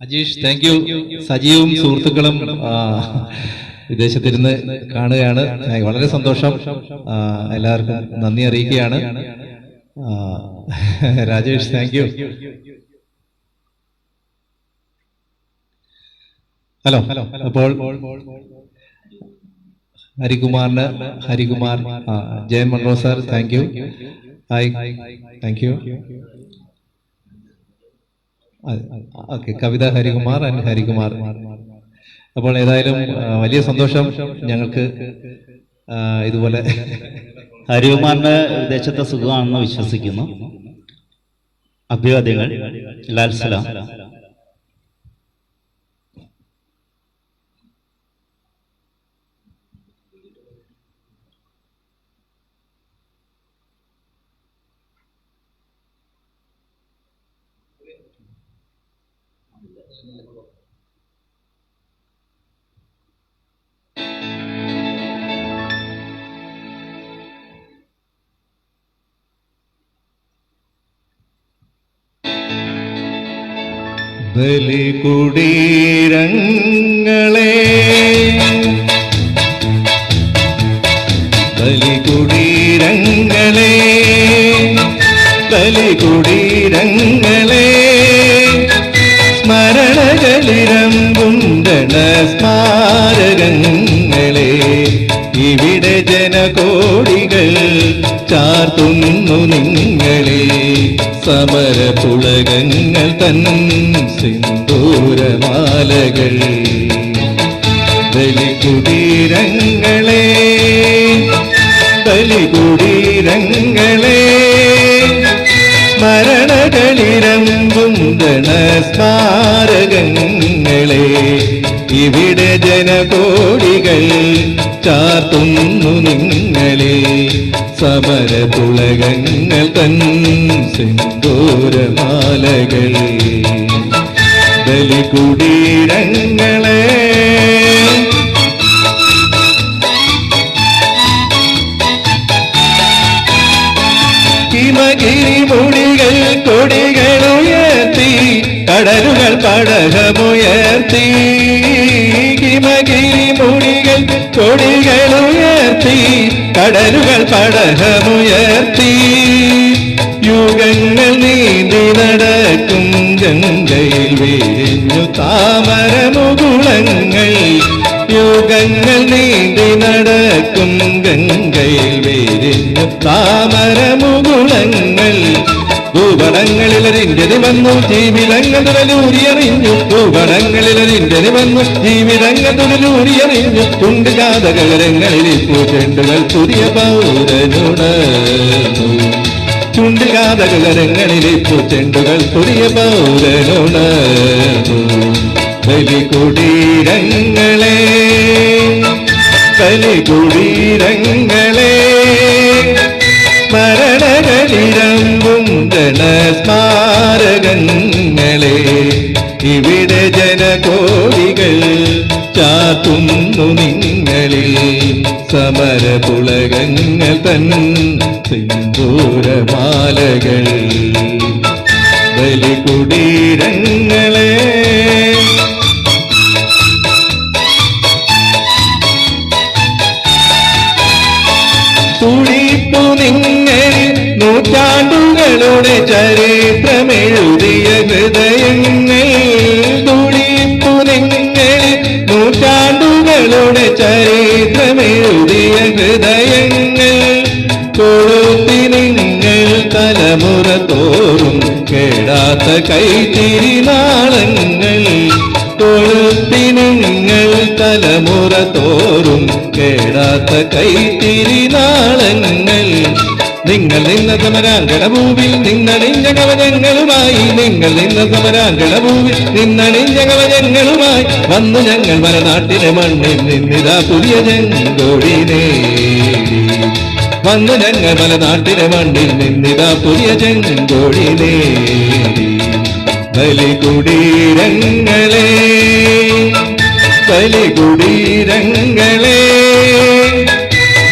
Speaker 3: Ajeesh thank U. സജീവും സുഹൃത്തുക്കളും വിദേശത്തിരുന്ന് കാണുകയാണ്, വളരെ സന്തോഷം. എല്ലാവർക്കും നന്ദി അറിയിക്കുകയാണ്. Rajesh thank you. ഹലോ അപ്പോൾ Harikumar Jayan Munroe sir, thank you. Hi, thank you. Okay, Kavitha Harikumar and Harikumar. അപ്പോൾ ഏതായാലും വലിയ സന്തോഷം ഞങ്ങൾക്ക് ഇതുപോലെ.
Speaker 1: ഹരികുമാറിന്റെ വിദേശത്തെ സുഖമാണെന്ന് വിശ്വസിക്കുന്നു. അഭിവാദ്യങ്ങൾ. ലാൽ സലാം.
Speaker 2: ബലികുടീരങ്ങളെ ബലികുടീരങ്ങളെ ബലികുടീരങ്ങളെ സ്മരണകളിരമ്പുണ്ടണ സ്മാരകങ്ങളെ ഇവിടെ ജനകോടികൾ ചാർത്തുന്നു നിങ്ങളെ സമരപുളകങ്ങൾ തൻ സിന്ദൂരമാലകൾ ബലികുടീരങ്ങളെ ബലികുടീരങ്ങളെ സ്മരണകളിരമ്പുണ്ടണ സ്മാരകങ്ങളെ ഇവിടെ ജനകോടികൾ ചാർത്തുന്നു നിങ്ങളെ സമരപുളകങ്ങൾ തൻ സിന്ദൂരമാലകൾ ബലികുടീരങ്ങളെ ഹിമഗിരി മുടികൾ കൊടികളുയർത്തി കടലുകൾ പടകമുയർത്തി ഹിമഗിരി മുടികൾ കൊടികളുയർത്തി കടലുകൾ പടകമുയർത്തി യുഗങ്ങൾ നീന്തി നടക്കും ഗംഗയിൽ വീഴിഞ്ഞു താമരമുകുളങ്ങൾ യുഗങ്ങൾ നീന്തി നടക്കും ഗംഗയിൽ വീഴിഞ്ഞു താമരമുകുളങ്ങൾ ഭൂപടങ്ങളിലരിഞ്ചനി വന്നു ജീവിതങ്ങളുടലൂരിയറിഞ്ഞു ഭൂപടങ്ങളിലരിഞ്ചനി വന്നു ജീവിതങ്ങളുടലൂരിയറിഞ്ഞു ചുണ്ട് കാതകരങ്ങളിൽ പൂച്ചെണ്ടുകൾ പുതിയ പൗരനുണർന്നു ചുണ്ട് കാതകരങ്ങളിൽ പൂച്ചെണ്ടുകൾ പുതിയ പൗരനുണർന്നു ബലികുടീരങ്ങളെ ബലികുടീരങ്ങളെ സ്മരണകളിരമ്പുണ്ടണ സ്മാരകങ്ങളെ ഇവിടെ ജനകോടികൾ ചാർത്തുന്നു നിങ്ങളിൽ സമരപുളകങ്ങൾ തൻ സിന്ദൂരമാലകൾ ബലികുടീരങ്ങളെ തുടിപ്പു നിങ്ങളിൽ നൂറ്റാണ്ടുകളുടെ ചരിത്രമെഴുതിയ ഹൃദയങ്ങൾ തുടിപ്പു നിങ്ങളിൽ നൂറ്റാണ്ടുകളുടെ ചരിത്രമെഴുതിയ ഹൃദയങ്ങൾ കൊളുത്തി നിങ്ങൾ തലമുറ തോറും കേടാത്ത കൈത്തിരിനാളങ്ങൾ കൊളുത്തി നിങ്ങൾ തലമുറ തോറും കേടാത്ത കൈത്തിരിനാളങ്ങൾ നിങ്ങൾ നിന്ന സമരാങ്കണഭൂവിൽ നിന്നണിഞ്ഞ കവചങ്ങളുമായി നിങ്ങൾ നിന്ന സമരാങ്കണഭൂവിൽ നിന്നണിഞ്ഞ കവചങ്ങളുമായി വന്നു ഞങ്ങൾ മലനാട്ടിലെ മണ്ണിൽ നിന്നിതാ പുതിയ ചെങ്കോടി നേടി വന്നു ഞങ്ങൾ മലനാട്ടിലെ മണ്ണിൽ നിന്നിതാ പുതിയ ചെങ്കോടി നേടി ബലികുടീരങ്ങളെ ബലികുടീരങ്ങളെ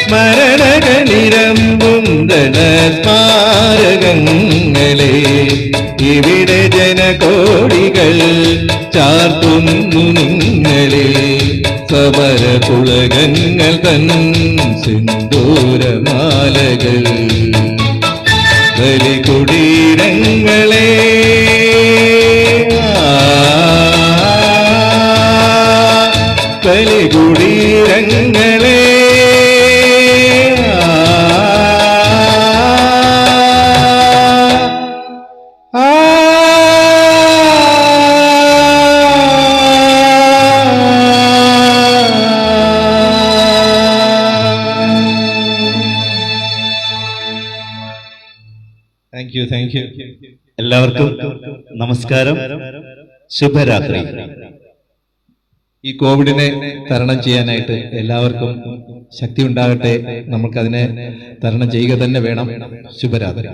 Speaker 2: സ്മരണകളിരമ്പുണ്ടണ സ്മാരകങ്ങളെ ഇവിടെ ജനകോടികൾ ചാർത്തുന്നു നിങ്ങളെ സമരപുളകങ്ങൾ തൻ സിന്ദൂരമാലകൾ ബലികുടീരങ്ങളെ ബലികുടീരങ്ങളെ
Speaker 3: താങ്ക് യു, താങ്ക് യു.
Speaker 1: എല്ലാവർക്കും നമസ്കാരം, ശുഭരാത്രി.
Speaker 3: ഈ കോവിഡിനെ തരണം ചെയ്യാനായിട്ട് എല്ലാവർക്കും ശക്തി ഉണ്ടാകട്ടെ. നമുക്കതിനെ തരണം ചെയ്യുക തന്നെ വേണം. ശുഭരാത്രി.